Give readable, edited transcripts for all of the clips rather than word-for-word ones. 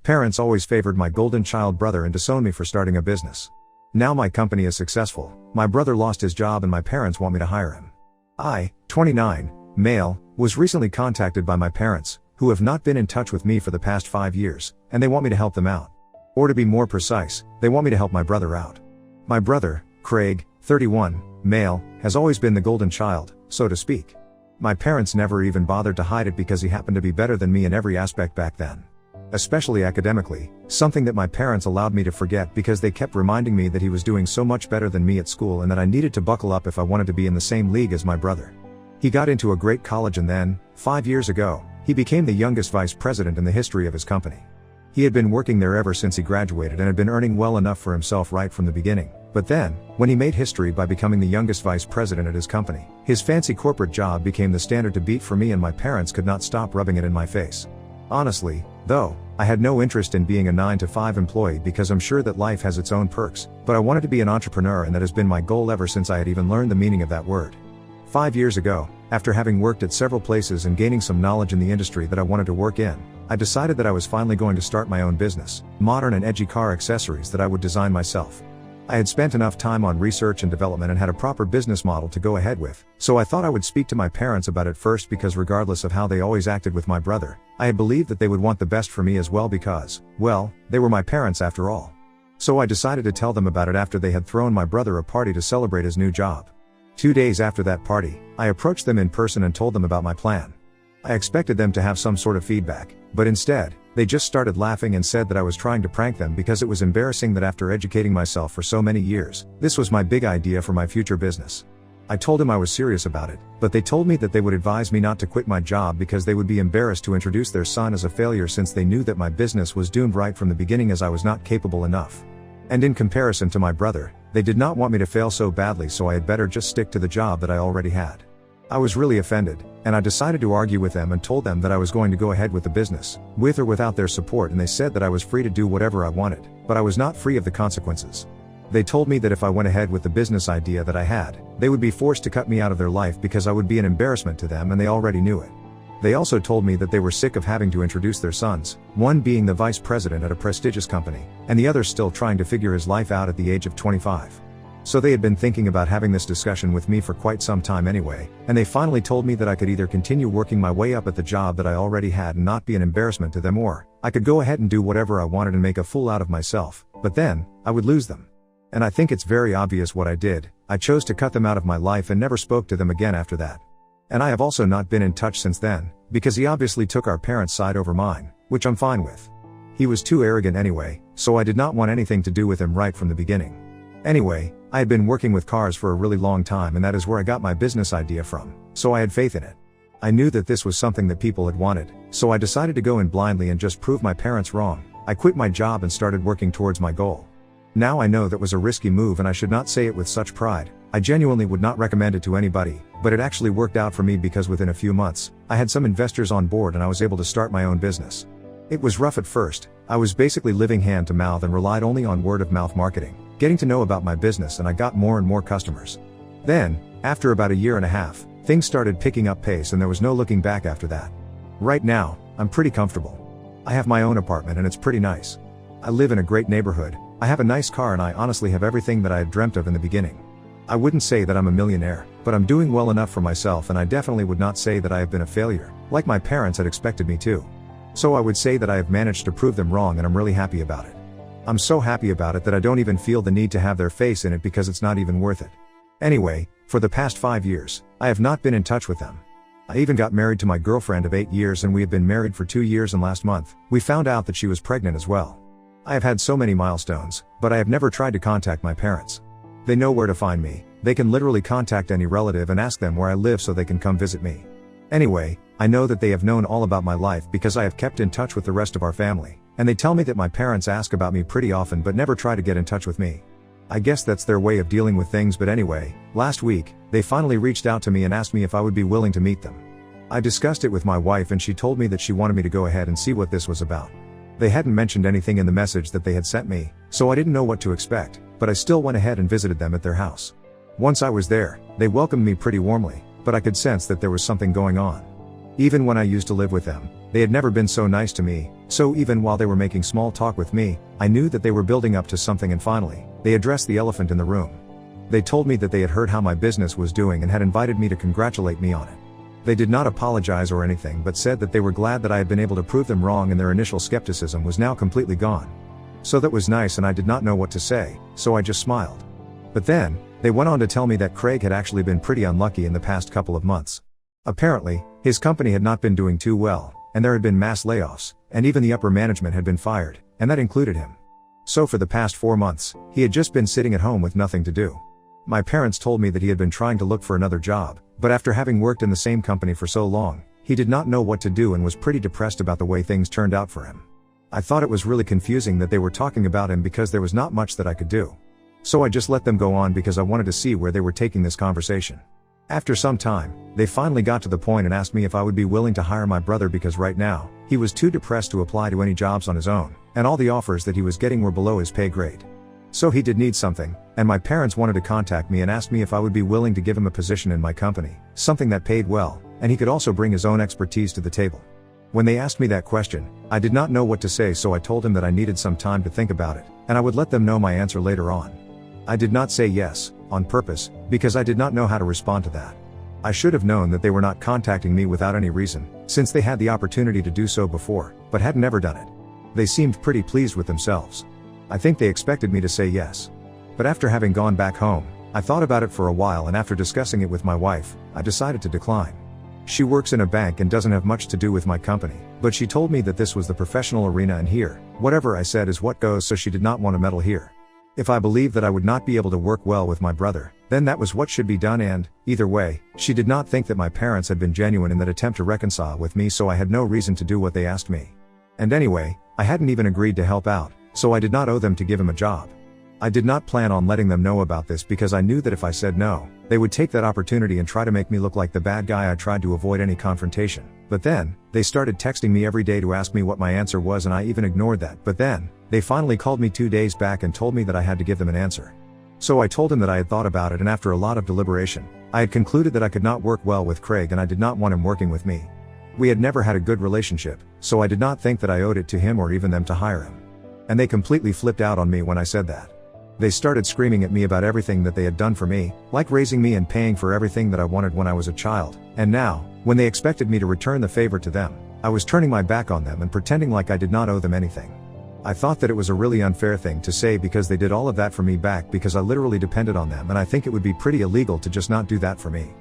Parents always favored my golden child brother and disowned me for starting a business. Now my company is successful, my brother lost his job and my parents want me to hire him. I, 29, male, was recently contacted by my parents, who have not been in touch with me for the past 5 years, and they want me to help them out. Or to be more precise, they want me to help my brother out. My brother, Craig, 31, male, has always been the golden child, so to speak. My parents never even bothered to hide it because he happened to be better than me in every aspect back then. Especially academically, something that my parents allowed me to forget because they kept reminding me that he was doing so much better than me at school and that I needed to buckle up if I wanted to be in the same league as my brother. He got into a great college and then, 5 years ago, he became the youngest vice president in the history of his company. He had been working there ever since he graduated and had been earning well enough for himself right from the beginning. But then, when he made history by becoming the youngest vice president at his company, his fancy corporate job became the standard to beat for me and my parents could not stop rubbing it in my face. Honestly, though, I had no interest in being a 9-to-5 employee because I'm sure that life has its own perks, but I wanted to be an entrepreneur and that has been my goal ever since I had even learned the meaning of that word. 5 years ago, after having worked at several places and gaining some knowledge in the industry that I wanted to work in, I decided that I was finally going to start my own business, modern and edgy car accessories that I would design myself. I had spent enough time on research and development and had a proper business model to go ahead with, so I thought I would speak to my parents about it first because regardless of how they always acted with my brother, I had believed that they would want the best for me as well because, well, they were my parents after all. So I decided to tell them about it after they had thrown my brother a party to celebrate his new job. 2 days after that party, I approached them in person and told them about my plan. I expected them to have some sort of feedback, but instead, they just started laughing and said that I was trying to prank them because it was embarrassing that after educating myself for so many years, this was my big idea for my future business. I told them I was serious about it, but they told me that they would advise me not to quit my job because they would be embarrassed to introduce their son as a failure since they knew that my business was doomed right from the beginning as I was not capable enough. And in comparison to my brother, they did not want me to fail so badly, so I had better just stick to the job that I already had. I was really offended, and I decided to argue with them and told them that I was going to go ahead with the business, with or without their support, and they said that I was free to do whatever I wanted, but I was not free of the consequences. They told me that if I went ahead with the business idea that I had, they would be forced to cut me out of their life because I would be an embarrassment to them and they already knew it. They also told me that they were sick of having to introduce their sons, one being the vice president at a prestigious company, and the other still trying to figure his life out at the age of 25. So they had been thinking about having this discussion with me for quite some time anyway, and they finally told me that I could either continue working my way up at the job that I already had and not be an embarrassment to them, or I could go ahead and do whatever I wanted and make a fool out of myself, but then, I would lose them. And I think it's very obvious what I did. I chose to cut them out of my life and never spoke to them again after that. And I have also not been in touch since then, because he obviously took our parents' side over mine, which I'm fine with. He was too arrogant anyway, so I did not want anything to do with him right from the beginning. Anyway, I had been working with cars for a really long time and that is where I got my business idea from, so I had faith in it. I knew that this was something that people had wanted, so I decided to go in blindly and just prove my parents wrong. I quit my job and started working towards my goal. Now I know that was a risky move and I should not say it with such pride. I genuinely would not recommend it to anybody, but it actually worked out for me because within a few months, I had some investors on board and I was able to start my own business. It was rough at first. I was basically living hand to mouth and relied only on word of mouth marketing, getting to know about my business, and I got more and more customers. Then, after about a year and a half, things started picking up pace and there was no looking back after that. Right now, I'm pretty comfortable. I have my own apartment and it's pretty nice. I live in a great neighborhood, I have a nice car, and I honestly have everything that I had dreamt of in the beginning. I wouldn't say that I'm a millionaire, but I'm doing well enough for myself, and I definitely would not say that I have been a failure, like my parents had expected me to. So I would say that I have managed to prove them wrong and I'm really happy about it. I'm so happy about it that I don't even feel the need to have their face in it because it's not even worth it. Anyway, for the past 5 years, I have not been in touch with them. I even got married to my girlfriend of 8 years and we have been married for 2 years, and last month, we found out that she was pregnant as well. I have had so many milestones, but I have never tried to contact my parents. They know where to find me. They can literally contact any relative and ask them where I live so they can come visit me. Anyway, I know that they have known all about my life because I have kept in touch with the rest of our family, and they tell me that my parents ask about me pretty often but never try to get in touch with me. I guess that's their way of dealing with things, but anyway, last week, they finally reached out to me and asked me if I would be willing to meet them. I discussed it with my wife and she told me that she wanted me to go ahead and see what this was about. They hadn't mentioned anything in the message that they had sent me, so I didn't know what to expect, but I still went ahead and visited them at their house. Once I was there, they welcomed me pretty warmly, but I could sense that there was something going on. Even when I used to live with them, they had never been so nice to me, So even while they were making small talk with me, I knew that they were building up to something, and finally, they addressed the elephant in the room. They told me that they had heard how my business was doing and had invited me to congratulate me on it. They did not apologize or anything, but said that they were glad that I had been able to prove them wrong and their initial skepticism was now completely gone. So that was nice, and I did not know what to say, so I just smiled. But then, they went on to tell me that Craig had actually been pretty unlucky in the past couple of months. Apparently, his company had not been doing too well, and there had been mass layoffs, and even the upper management had been fired, and that included him. So for the past 4 months, he had just been sitting at home with nothing to do. My parents told me that he had been trying to look for another job, but after having worked in the same company for so long, he did not know what to do and was pretty depressed about the way things turned out for him. I thought it was really confusing that they were talking about him because there was not much that I could do. So I just let them go on because I wanted to see where they were taking this conversation. After some time, they finally got to the point and asked me if I would be willing to hire my brother because right now, he was too depressed to apply to any jobs on his own, and all the offers that he was getting were below his pay grade. So he did need something, and my parents wanted to contact me and asked me if I would be willing to give him a position in my company, something that paid well, and he could also bring his own expertise to the table. When they asked me that question, I did not know what to say, so I told him that I needed some time to think about it, and I would let them know my answer later on. I did not say yes, on purpose, because I did not know how to respond to that. I should have known that they were not contacting me without any reason, since they had the opportunity to do so before, but had never done it. They seemed pretty pleased with themselves. I think they expected me to say yes. But after having gone back home, I thought about it for a while, and after discussing it with my wife, I decided to decline. She works in a bank and doesn't have much to do with my company, but she told me that this was the professional arena and here, whatever I said is what goes, so she did not want to meddle here. If I believed that I would not be able to work well with my brother, then that was what should be done, and, either way, she did not think that my parents had been genuine in that attempt to reconcile with me, so I had no reason to do what they asked me. And anyway, I hadn't even agreed to help out, so I did not owe them to give him a job. I did not plan on letting them know about this because I knew that if I said no, they would take that opportunity and try to make me look like the bad guy. I tried to avoid any confrontation. But then, they started texting me every day to ask me what my answer was, and I even ignored that. But then, they finally called me 2 days back and told me that I had to give them an answer. So I told him that I had thought about it, and after a lot of deliberation, I had concluded that I could not work well with Craig and I did not want him working with me. We had never had a good relationship, so I did not think that I owed it to him or even them to hire him. And they completely flipped out on me when I said that. They started screaming at me about everything that they had done for me, like raising me and paying for everything that I wanted when I was a child, and now, when they expected me to return the favor to them, I was turning my back on them and pretending like I did not owe them anything. I thought that it was a really unfair thing to say because they did all of that for me back because I literally depended on them, and I think it would be pretty illegal to just not do that for me.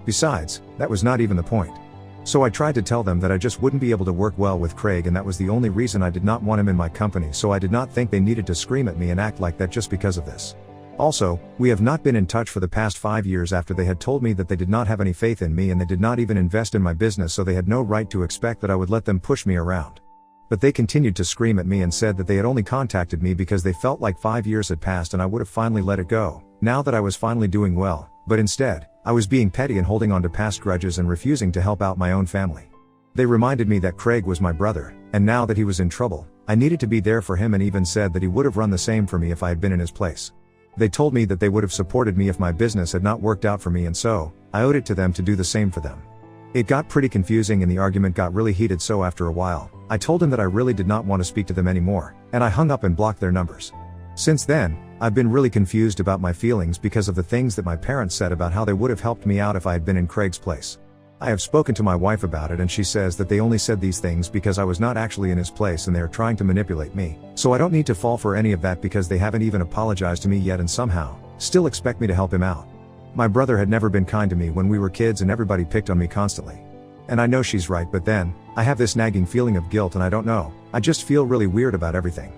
Besides, that was not even the point. So I tried to tell them that I just wouldn't be able to work well with Craig, and that was the only reason I did not want him in my company, so I did not think they needed to scream at me and act like that just because of this. Also, we have not been in touch for the past 5 years after they had told me that they did not have any faith in me and they did not even invest in my business, so they had no right to expect that I would let them push me around. But they continued to scream at me and said that they had only contacted me because they felt like 5 years had passed and I would have finally let it go, now that I was finally doing well, but instead, I was being petty and holding on to past grudges and refusing to help out my own family. They reminded me that Craig was my brother, and now that he was in trouble, I needed to be there for him, and even said that he would have run the same for me if I had been in his place. They told me that they would have supported me if my business had not worked out for me, and so, I owed it to them to do the same for them. It got pretty confusing and the argument got really heated, so after a while, I told them that I really did not want to speak to them anymore, and I hung up and blocked their numbers. Since then, I've been really confused about my feelings because of the things that my parents said about how they would have helped me out if I had been in Craig's place. I have spoken to my wife about it and she says that they only said these things because I was not actually in his place and they are trying to manipulate me, so I don't need to fall for any of that because they haven't even apologized to me yet and somehow, still expect me to help him out. My brother had never been kind to me when we were kids and everybody picked on me constantly. And I know she's right, but then, I have this nagging feeling of guilt and I don't know, I just feel really weird about everything.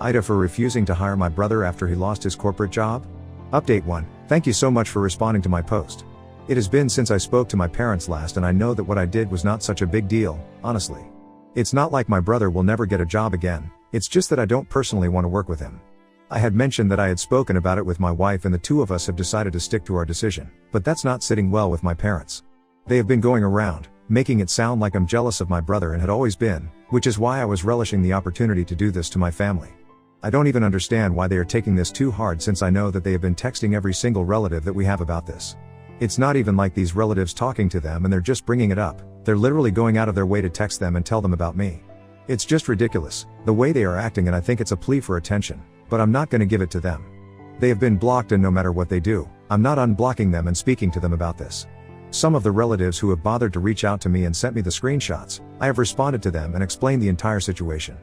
Ida for refusing to hire my brother after he lost his corporate job? Update 1. Thank you so much for responding to my post. It has been since I spoke to my parents last and I know that what I did was not such a big deal, honestly. It's not like my brother will never get a job again, it's just that I don't personally want to work with him. I had mentioned that I had spoken about it with my wife and the two of us have decided to stick to our decision, but that's not sitting well with my parents. They have been going around, making it sound like I'm jealous of my brother and had always been, which is why I was relishing the opportunity to do this to my family. I don't even understand why they are taking this too hard since I know that they have been texting every single relative that we have about this. It's not even like these relatives talking to them and they're just bringing it up, they're literally going out of their way to text them and tell them about me. It's just ridiculous, the way they are acting, and I think it's a plea for attention, but I'm not gonna give it to them. They have been blocked, and no matter what they do, I'm not unblocking them and speaking to them about this. Some of the relatives who have bothered to reach out to me and sent me the screenshots, I have responded to them and explained the entire situation.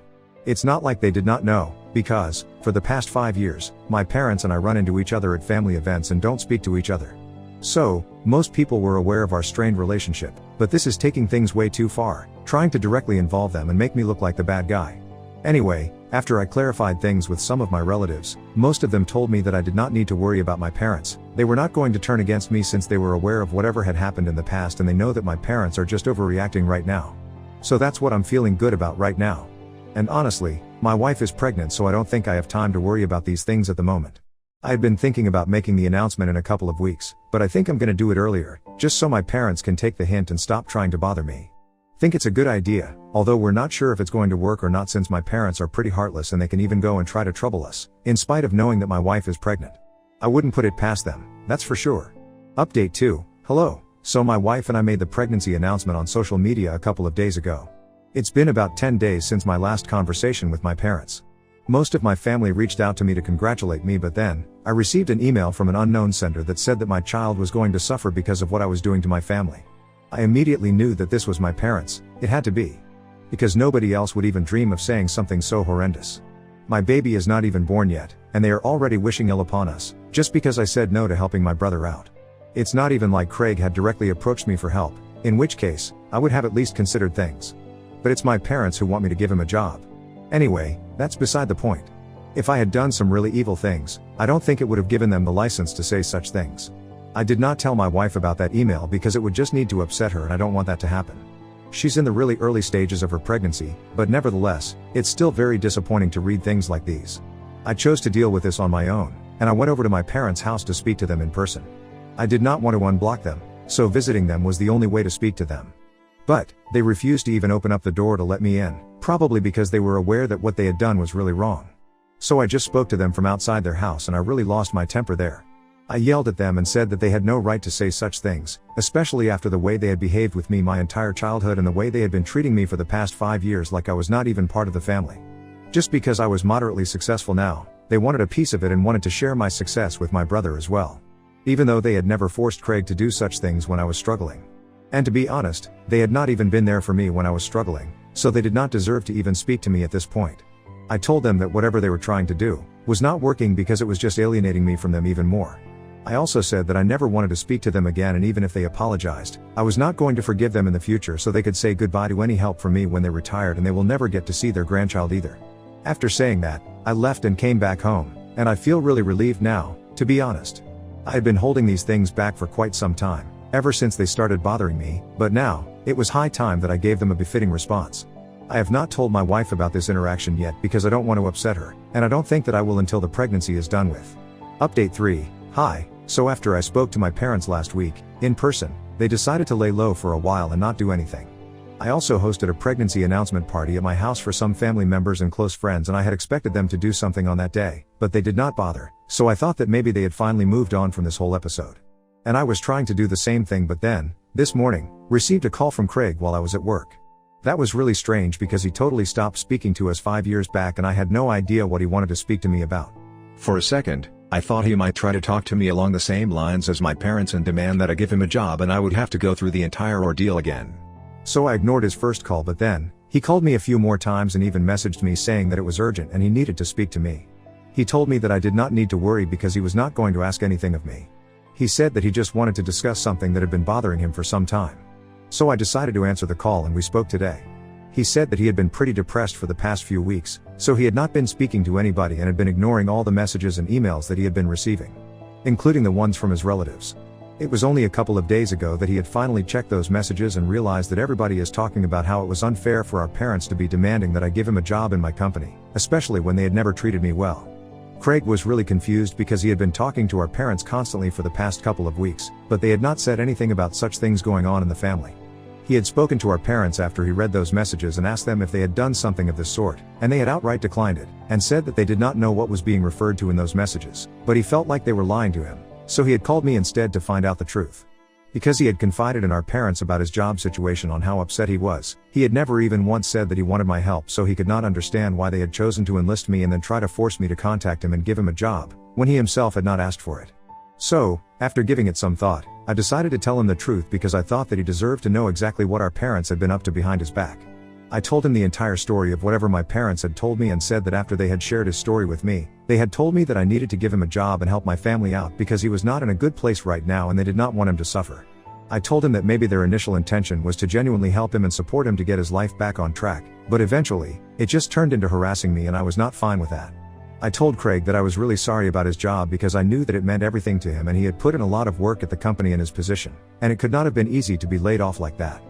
It's not like they did not know, because, for the past 5 years, my parents and I run into each other at family events and don't speak to each other. So, most people were aware of our strained relationship, but this is taking things way too far, trying to directly involve them and make me look like the bad guy. Anyway, after I clarified things with some of my relatives, most of them told me that I did not need to worry about my parents. They were not going to turn against me since they were aware of whatever had happened in the past, and they know that my parents are just overreacting right now. So that's what I'm feeling good about right now. And honestly, my wife is pregnant, so I don't think I have time to worry about these things at the moment. I had been thinking about making the announcement in a couple of weeks, but I think I'm gonna do it earlier, just so my parents can take the hint and stop trying to bother me. Think it's a good idea, although we're not sure if it's going to work or not, since my parents are pretty heartless and they can even go and try to trouble us, in spite of knowing that my wife is pregnant. I wouldn't put it past them, that's for sure. Update 2, hello. So my wife and I made the pregnancy announcement on social media a couple of days ago. It's been about 10 days since my last conversation with my parents. Most of my family reached out to me to congratulate me, but then, I received an email from an unknown sender that said that my child was going to suffer because of what I was doing to my family. I immediately knew that this was my parents, it had to be. Because nobody else would even dream of saying something so horrendous. My baby is not even born yet, and they are already wishing ill upon us, just because I said no to helping my brother out. It's not even like Craig had directly approached me for help, in which case, I would have at least considered things. But it's my parents who want me to give him a job. Anyway, that's beside the point. If I had done some really evil things, I don't think it would have given them the license to say such things. I did not tell my wife about that email because it would just need to upset her, and I don't want that to happen. She's in the really early stages of her pregnancy, but nevertheless, it's still very disappointing to read things like these. I chose to deal with this on my own, and I went over to my parents' house to speak to them in person. I did not want to unblock them, so visiting them was the only way to speak to them. But, they refused to even open up the door to let me in, probably because they were aware that what they had done was really wrong. So I just spoke to them from outside their house, and I really lost my temper there. I yelled at them and said that they had no right to say such things, especially after the way they had behaved with me my entire childhood and the way they had been treating me for the past 5 years like I was not even part of the family. Just because I was moderately successful now, they wanted a piece of it and wanted to share my success with my brother as well. Even though they had never forced Craig to do such things when I was struggling. And to be honest, they had not even been there for me when I was struggling, so they did not deserve to even speak to me at this point. I told them that whatever they were trying to do was not working because it was just alienating me from them even more. I also said that I never wanted to speak to them again, and even if they apologized, I was not going to forgive them in the future, so they could say goodbye to any help from me when they retired, and they will never get to see their grandchild either. After saying that, I left and came back home, and I feel really relieved now, to be honest. I had been holding these things back for quite some time, ever since they started bothering me, but now, it was high time that I gave them a befitting response. I have not told my wife about this interaction yet because I don't want to upset her, and I don't think that I will until the pregnancy is done with. Update 3, hi. So after I spoke to my parents last week, in person, they decided to lay low for a while and not do anything. I also hosted a pregnancy announcement party at my house for some family members and close friends, and I had expected them to do something on that day, but they did not bother, so I thought that maybe they had finally moved on from this whole episode. And I was trying to do the same thing, but then, this morning, received a call from Craig while I was at work. That was really strange because he totally stopped speaking to us 5 years back, and I had no idea what he wanted to speak to me about. For a second, I thought he might try to talk to me along the same lines as my parents and demand that I give him a job, and I would have to go through the entire ordeal again. So I ignored his first call, but then, he called me a few more times and even messaged me saying that it was urgent and he needed to speak to me. He told me that I did not need to worry because he was not going to ask anything of me. He said that he just wanted to discuss something that had been bothering him for some time. So I decided to answer the call and we spoke today. He said that he had been pretty depressed for the past few weeks, so he had not been speaking to anybody and had been ignoring all the messages and emails that he had been receiving, including the ones from his relatives. It was only a couple of days ago that he had finally checked those messages and realized that everybody is talking about how it was unfair for our parents to be demanding that I give him a job in my company, especially when they had never treated me well. Craig was really confused because he had been talking to our parents constantly for the past couple of weeks, but they had not said anything about such things going on in the family. He had spoken to our parents after he read those messages and asked them if they had done something of this sort, and they had outright declined it, and said that they did not know what was being referred to in those messages, but he felt like they were lying to him, so he had called me instead to find out the truth. Because he had confided in our parents about his job situation on how upset he was, he had never even once said that he wanted my help, so he could not understand why they had chosen to enlist me and then try to force me to contact him and give him a job, when he himself had not asked for it. So, after giving it some thought, I decided to tell him the truth because I thought that he deserved to know exactly what our parents had been up to behind his back. I told him the entire story of whatever my parents had told me and said that after they had shared his story with me, they had told me that I needed to give him a job and help my family out because he was not in a good place right now and they did not want him to suffer. I told him that maybe their initial intention was to genuinely help him and support him to get his life back on track, but eventually, it just turned into harassing me and I was not fine with that. I told Craig that I was really sorry about his job because I knew that it meant everything to him and he had put in a lot of work at the company and his position, and it could not have been easy to be laid off like that.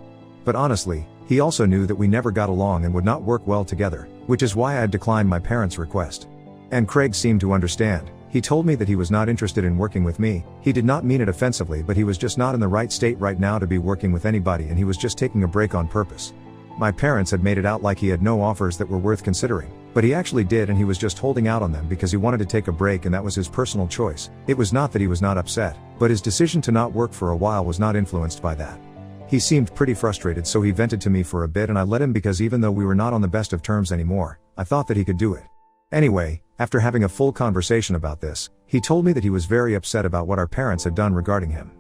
But honestly, he also knew that we never got along and would not work well together, which is why I had declined my parents' request. And Craig seemed to understand. He told me that he was not interested in working with me. He did not mean it offensively, but he was just not in the right state right now to be working with anybody and he was just taking a break on purpose. My parents had made it out like he had no offers that were worth considering, but he actually did and he was just holding out on them because he wanted to take a break and that was his personal choice. It was not that he was not upset, but his decision to not work for a while was not influenced by that. He seemed pretty frustrated, so he vented to me for a bit and I let him because even though we were not on the best of terms anymore, I thought that he could do it. Anyway, after having a full conversation about this, he told me that he was very upset about what our parents had done regarding him.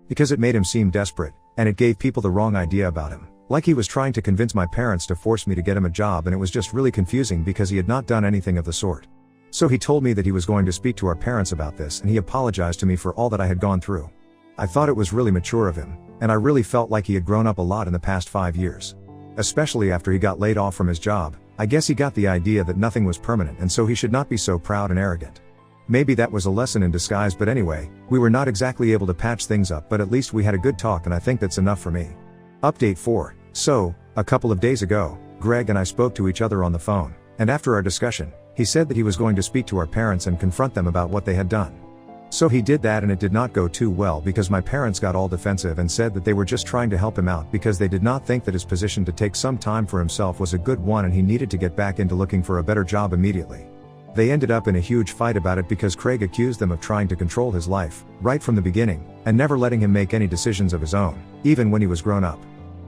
Because it made him seem desperate, and it gave people the wrong idea about him. Like he was trying to convince my parents to force me to get him a job and it was just really confusing because he had not done anything of the sort. So he told me that he was going to speak to our parents about this and he apologized to me for all that I had gone through. I thought it was really mature of him, and I really felt like he had grown up a lot in the past 5 years. Especially after he got laid off from his job, I guess he got the idea that nothing was permanent and so he should not be so proud and arrogant. Maybe that was a lesson in disguise, but anyway, we were not exactly able to patch things up, but at least we had a good talk and I think that's enough for me. Update 4. So, a couple of days ago, Greg and I spoke to each other on the phone, and after our discussion, he said that he was going to speak to our parents and confront them about what they had done. So he did that and it did not go too well because my parents got all defensive and said that they were just trying to help him out because they did not think that his position to take some time for himself was a good one and he needed to get back into looking for a better job immediately. They ended up in a huge fight about it because Craig accused them of trying to control his life, right from the beginning, and never letting him make any decisions of his own, even when he was grown up.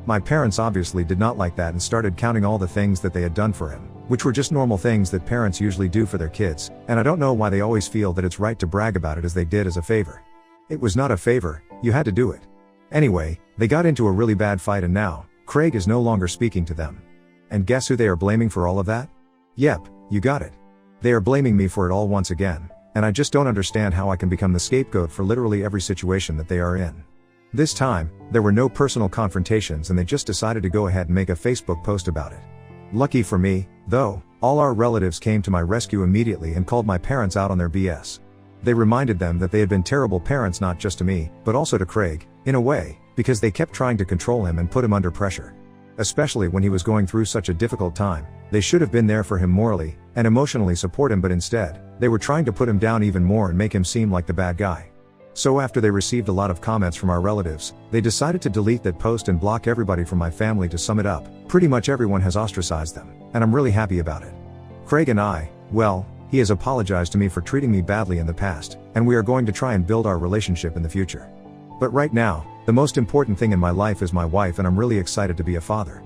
My parents obviously did not like that and started counting all the things that they had done for him, which were just normal things that parents usually do for their kids, and I don't know why they always feel that it's right to brag about it as they did as a favor. It was not a favor, you had to do it. Anyway, they got into a really bad fight and now, Craig is no longer speaking to them. And guess who they are blaming for all of that? Yep, you got it. They are blaming me for it all once again, and I just don't understand how I can become the scapegoat for literally every situation that they are in. This time, there were no personal confrontations and they just decided to go ahead and make a Facebook post about it. Lucky for me, though, all our relatives came to my rescue immediately and called my parents out on their BS. They reminded them that they had been terrible parents not just to me, but also to Craig, in a way, because they kept trying to control him and put him under pressure. Especially when he was going through such a difficult time, they should have been there for him morally and emotionally support him, but instead, they were trying to put him down even more and make him seem like the bad guy. So after they received a lot of comments from our relatives, they decided to delete that post and block everybody from my family. To sum it up, pretty much everyone has ostracized them, and I'm really happy about it. Craig and I, well, he has apologized to me for treating me badly in the past, and we are going to try and build our relationship in the future. But right now, the most important thing in my life is my wife and I'm really excited to be a father.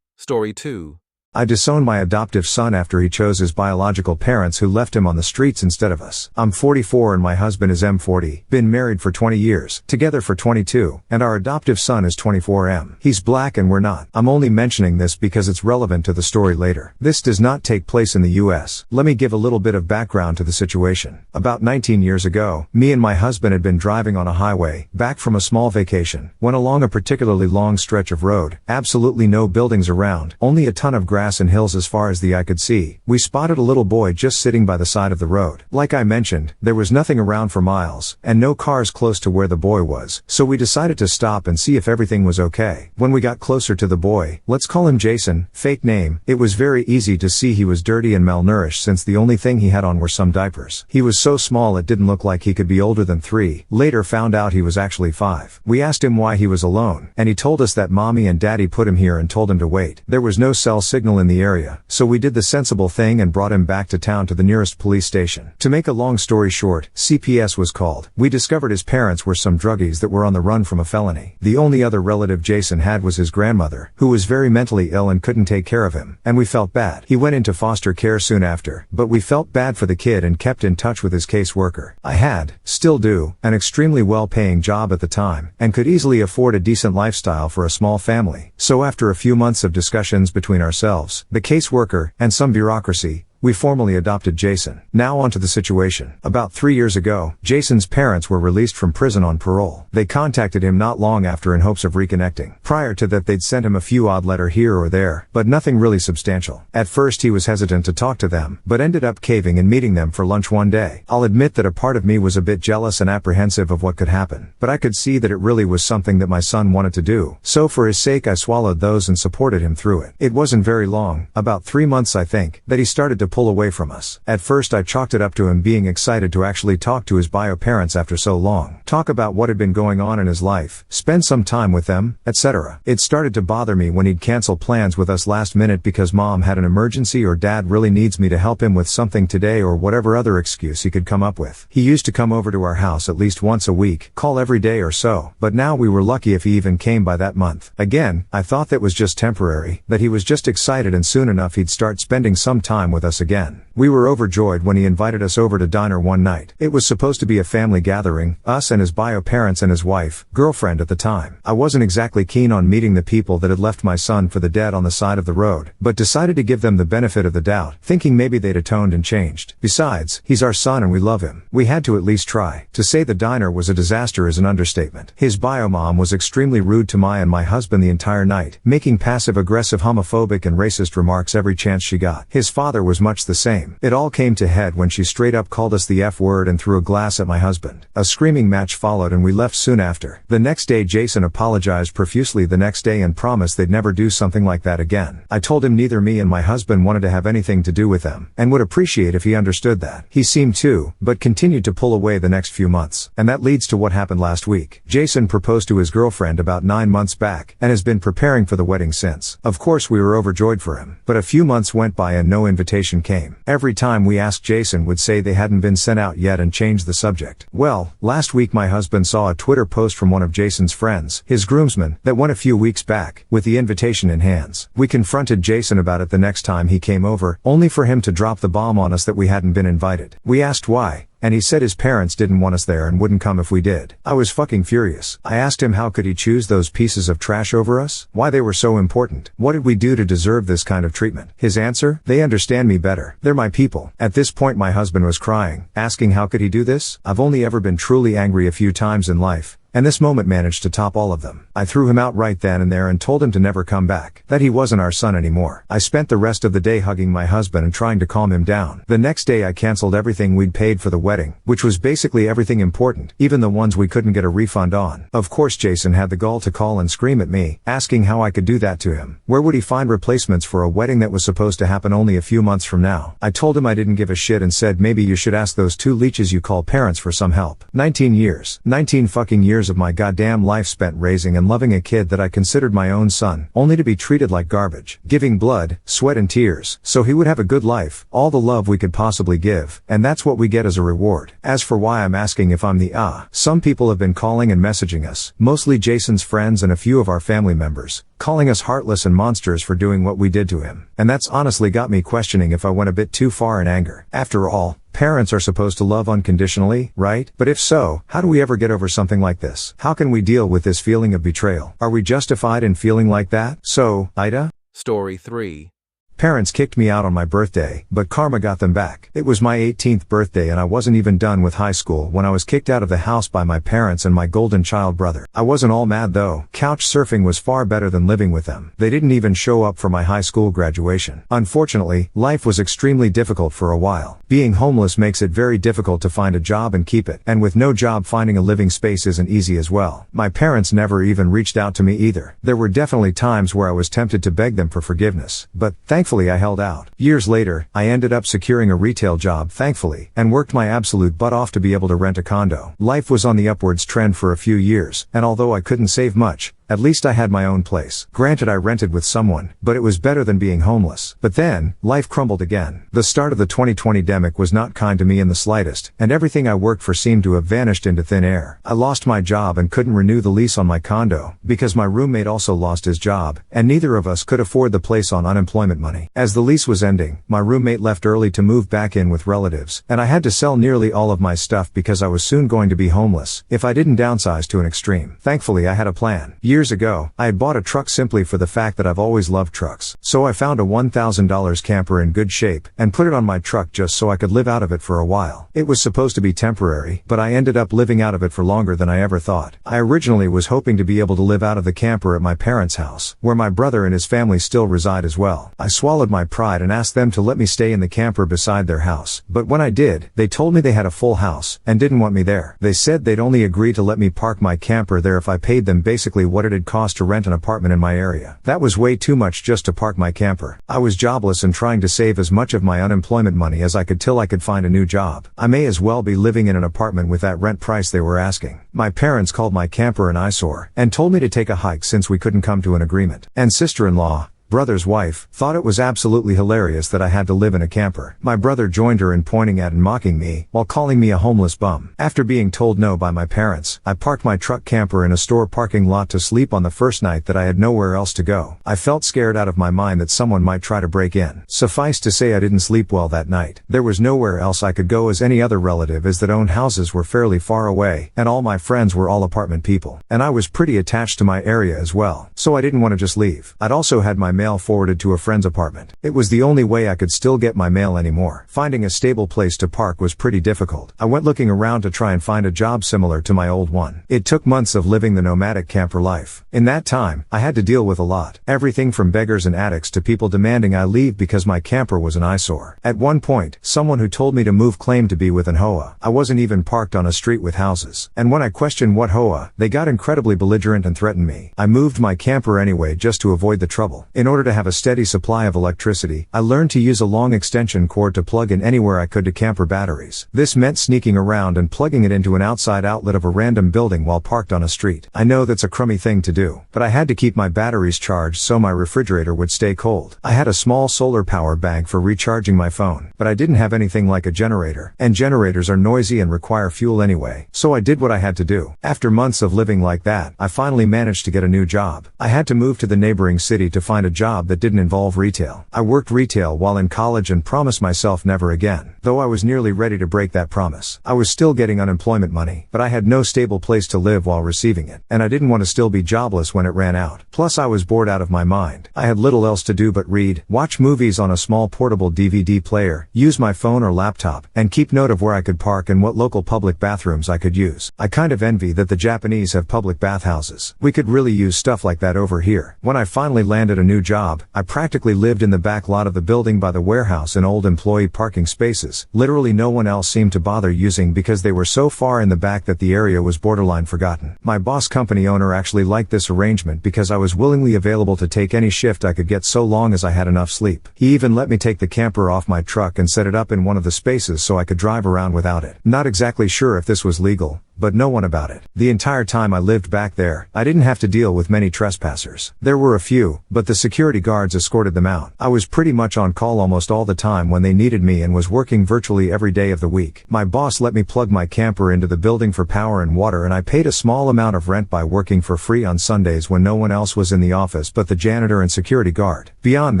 Story 2. I disowned my adoptive son after he chose his biological parents who left him on the streets instead of us. I'm 44 and my husband is M40, been married for 20 years, together for 22, and our adoptive son is 24M. He's black and we're not. I'm only mentioning this because it's relevant to the story later. This does not take place in the US. Let me give a little bit of background to the situation. About 19 years ago, me and my husband had been driving on a highway, back from a small vacation, when along a particularly long stretch of road, absolutely no buildings around, only a ton of grass and hills as far as the eye could see, we spotted a little boy just sitting by the side of the road. Like I mentioned, there was nothing around for miles, and no cars close to where the boy was, so we decided to stop and see if everything was okay. When we got closer to the boy, let's call him Jason, fake name, it was very easy to see he was dirty and malnourished since the only thing he had on were some diapers. He was so small it didn't look like he could be older than 3, later found out he was actually 5. We asked him why he was alone, and he told us that mommy and daddy put him here and told him to wait. There was no cell signal criminal in the area, so we did the sensible thing and brought him back to town to the nearest police station. To make a long story short, CPS was called. We discovered his parents were some druggies that were on the run from a felony. The only other relative Jason had was his grandmother, who was very mentally ill and couldn't take care of him, and we felt bad. He went into foster care soon after, but we felt bad for the kid and kept in touch with his caseworker. I had, still do, an extremely well-paying job at the time, and could easily afford a decent lifestyle for a small family. So after a few months of discussions between ourselves, the caseworker, and some bureaucracy, we formally adopted Jason. Now onto the situation. About 3 years ago, Jason's parents were released from prison on parole. They contacted him not long after in hopes of reconnecting. Prior to that they'd sent him a few odd letters here or there, but nothing really substantial. At first he was hesitant to talk to them, but ended up caving and meeting them for lunch one day. I'll admit that a part of me was a bit jealous and apprehensive of what could happen, but I could see that it really was something that my son wanted to do, so for his sake I swallowed those and supported him through it. It wasn't very long, about 3 months I think, that he started to pull away from us. At first I chalked it up to him being excited to actually talk to his bio parents after so long, talk about what had been going on in his life, spend some time with them, etc. It started to bother me when he'd cancel plans with us last minute because mom had an emergency or dad really needs me to help him with something today or whatever other excuse he could come up with. He used to come over to our house at least once a week, call every day or so, but now we were lucky if he even came by that month. Again, I thought that was just temporary, that he was just excited and soon enough he'd start spending some time with us again. We were overjoyed when he invited us over to diner one night. It was supposed to be a family gathering, us and his bio parents and his wife, girlfriend at the time. I wasn't exactly keen on meeting the people that had left my son for the dead on the side of the road, but decided to give them the benefit of the doubt, thinking maybe they'd atoned and changed. Besides, he's our son and we love him. We had to at least try. To say the diner was a disaster is an understatement. His bio mom was extremely rude to my and my husband the entire night, making passive-aggressive homophobic and racist remarks every chance she got. His father was much the same. It all came to head when she straight up called us the F word and threw a glass at my husband. A screaming match followed and we left soon after. The next day Jason apologized profusely the next day and promised they'd never do something like that again. I told him neither me and my husband wanted to have anything to do with them, and would appreciate if he understood that. He seemed to, but continued to pull away the next few months. And that leads to what happened last week. Jason proposed to his girlfriend about 9 months back, and has been preparing for the wedding since. Of course we were overjoyed for him, but a few months went by and no invitation came. Every time we asked Jason would say they hadn't been sent out yet and change the subject. Well, last week my husband saw a Twitter post from one of Jason's friends, his groomsmen, that went a few weeks back, with the invitation in hands. We confronted Jason about it the next time he came over, only for him to drop the bomb on us that we hadn't been invited. We asked why, and he said his parents didn't want us there and wouldn't come if we did. I was fucking furious. I asked him how could he choose those pieces of trash over us? Why they were so important? What did we do to deserve this kind of treatment? His answer? They understand me better. They're my people. At this point my husband was crying, asking how could he do this? I've only ever been truly angry a few times in life, and this moment managed to top all of them. I threw him out right then and there and told him to never come back, that he wasn't our son anymore. I spent the rest of the day hugging my husband and trying to calm him down. The next day I canceled everything we'd paid for the wedding, which was basically everything important, even the ones we couldn't get a refund on. Of course Jason had the gall to call and scream at me, asking how I could do that to him. Where would he find replacements for a wedding that was supposed to happen only a few months from now? I told him I didn't give a shit and said maybe you should ask those 2 leeches you call parents for some help. 19 years. 19 fucking years of my goddamn life spent raising and loving a kid that I considered my own son, only to be treated like garbage, giving blood, sweat and tears, so he would have a good life, all the love we could possibly give, and that's what we get as a reward. As for why I'm asking if I'm the some people have been calling and messaging us, mostly Jason's friends and a few of our family members, calling us heartless and monsters for doing what we did to him, and that's honestly got me questioning if I went a bit too far in anger. After all, parents are supposed to love unconditionally, right? But if so, how do we ever get over something like this? How can we deal with this feeling of betrayal? Are we justified in feeling like that? So, Ida? Story 3. Parents kicked me out on my birthday, but karma got them back. It was my 18th birthday and I wasn't even done with high school when I was kicked out of the house by my parents and my golden child brother. I wasn't all mad though. Couch surfing was far better than living with them. They didn't even show up for my high school graduation. Unfortunately, life was extremely difficult for a while. Being homeless makes it very difficult to find a job and keep it, and with no job finding a living space isn't easy as well. My parents never even reached out to me either. There were definitely times where I was tempted to beg them for forgiveness, but thankfully I held out. Years later, I ended up securing a retail job thankfully, and worked my absolute butt off to be able to rent a condo. Life was on the upwards trend for a few years, and although I couldn't save much, At least I had my own place. Granted, I rented with someone, but it was better than being homeless. But then, life crumbled again. The start of the 2020 demic was not kind to me in the slightest, and everything I worked for seemed to have vanished into thin air. I lost my job and couldn't renew the lease on my condo, because my roommate also lost his job, and neither of us could afford the place on unemployment money. As the lease was ending, my roommate left early to move back in with relatives, and I had to sell nearly all of my stuff because I was soon going to be homeless, if I didn't downsize to an extreme. Thankfully, I had a plan. Years ago, I had bought a truck simply for the fact that I've always loved trucks. So I found a $1,000 camper in good shape, and put it on my truck just so I could live out of it for a while. It was supposed to be temporary, but I ended up living out of it for longer than I ever thought. I originally was hoping to be able to live out of the camper at my parents' house, where my brother and his family still reside as well. I swallowed my pride and asked them to let me stay in the camper beside their house, but when I did, they told me they had a full house, and didn't want me there. They said they'd only agree to let me park my camper there if I paid them basically what it'd cost to rent an apartment in my area. That was way too much just to park my camper. I was jobless and trying to save as much of my unemployment money as I could till I could find a new job. I may as well be living in an apartment with that rent price they were asking. My parents called my camper an eyesore, and told me to take a hike since we couldn't come to an agreement. And sister-in-law, brother's wife, thought it was absolutely hilarious that I had to live in a camper. My brother joined her in pointing at and mocking me, while calling me a homeless bum. After being told no by my parents, I parked my truck camper in a store parking lot to sleep on the first night that I had nowhere else to go. I felt scared out of my mind that someone might try to break in. Suffice to say, I didn't sleep well that night. There was nowhere else I could go, as any other relative is that owned houses were fairly far away, and all my friends were all apartment people. And I was pretty attached to my area as well, so I didn't want to just leave. I'd also had my mail forwarded to a friend's apartment. It was the only way I could still get my mail anymore. Finding a stable place to park was pretty difficult. I went looking around to try and find a job similar to my old one. It took months of living the nomadic camper life. In that time, I had to deal with a lot. Everything from beggars and addicts to people demanding I leave because my camper was an eyesore. At one point, someone who told me to move claimed to be with an HOA. I wasn't even parked on a street with houses. And when I questioned what HOA, they got incredibly belligerent and threatened me. I moved my camper anyway just to avoid the trouble. In order to have a steady supply of electricity, I learned to use a long extension cord to plug in anywhere I could to camper batteries. This meant sneaking around and plugging it into an outside outlet of a random building while parked on a street. I know that's a crummy thing to do, but I had to keep my batteries charged so my refrigerator would stay cold. I had a small solar power bank for recharging my phone, but I didn't have anything like a generator, and generators are noisy and require fuel anyway, so I did what I had to do. After months of living like that, I finally managed to get a new job. I had to move to the neighboring city to find a job that didn't involve retail. I worked retail while in college and promised myself never again. Though I was nearly ready to break that promise. I was still getting unemployment money, but I had no stable place to live while receiving it, and I didn't want to still be jobless when it ran out. Plus, I was bored out of my mind. I had little else to do but read, watch movies on a small portable DVD player, use my phone or laptop, and keep note of where I could park and what local public bathrooms I could use. I kind of envy that the Japanese have public bathhouses. We could really use stuff like that over here. When I finally landed a new job, I practically lived in the back lot of the building by the warehouse in old employee parking spaces. Literally no one else seemed to bother using because they were so far in the back that the area was borderline forgotten. My boss company owner actually liked this arrangement because I was willingly available to take any shift I could get so long as I had enough sleep. He even let me take the camper off my truck and set it up in one of the spaces so I could drive around without it. Not exactly sure if this was legal, but no one about it. The entire time I lived back there, I didn't have to deal with many trespassers. There were a few, but the security guards escorted them out. I was pretty much on call almost all the time when they needed me and was working virtually every day of the week. My boss let me plug my camper into the building for power and water, and I paid a small amount of rent by working for free on Sundays when no one else was in the office but the janitor and security guard. Beyond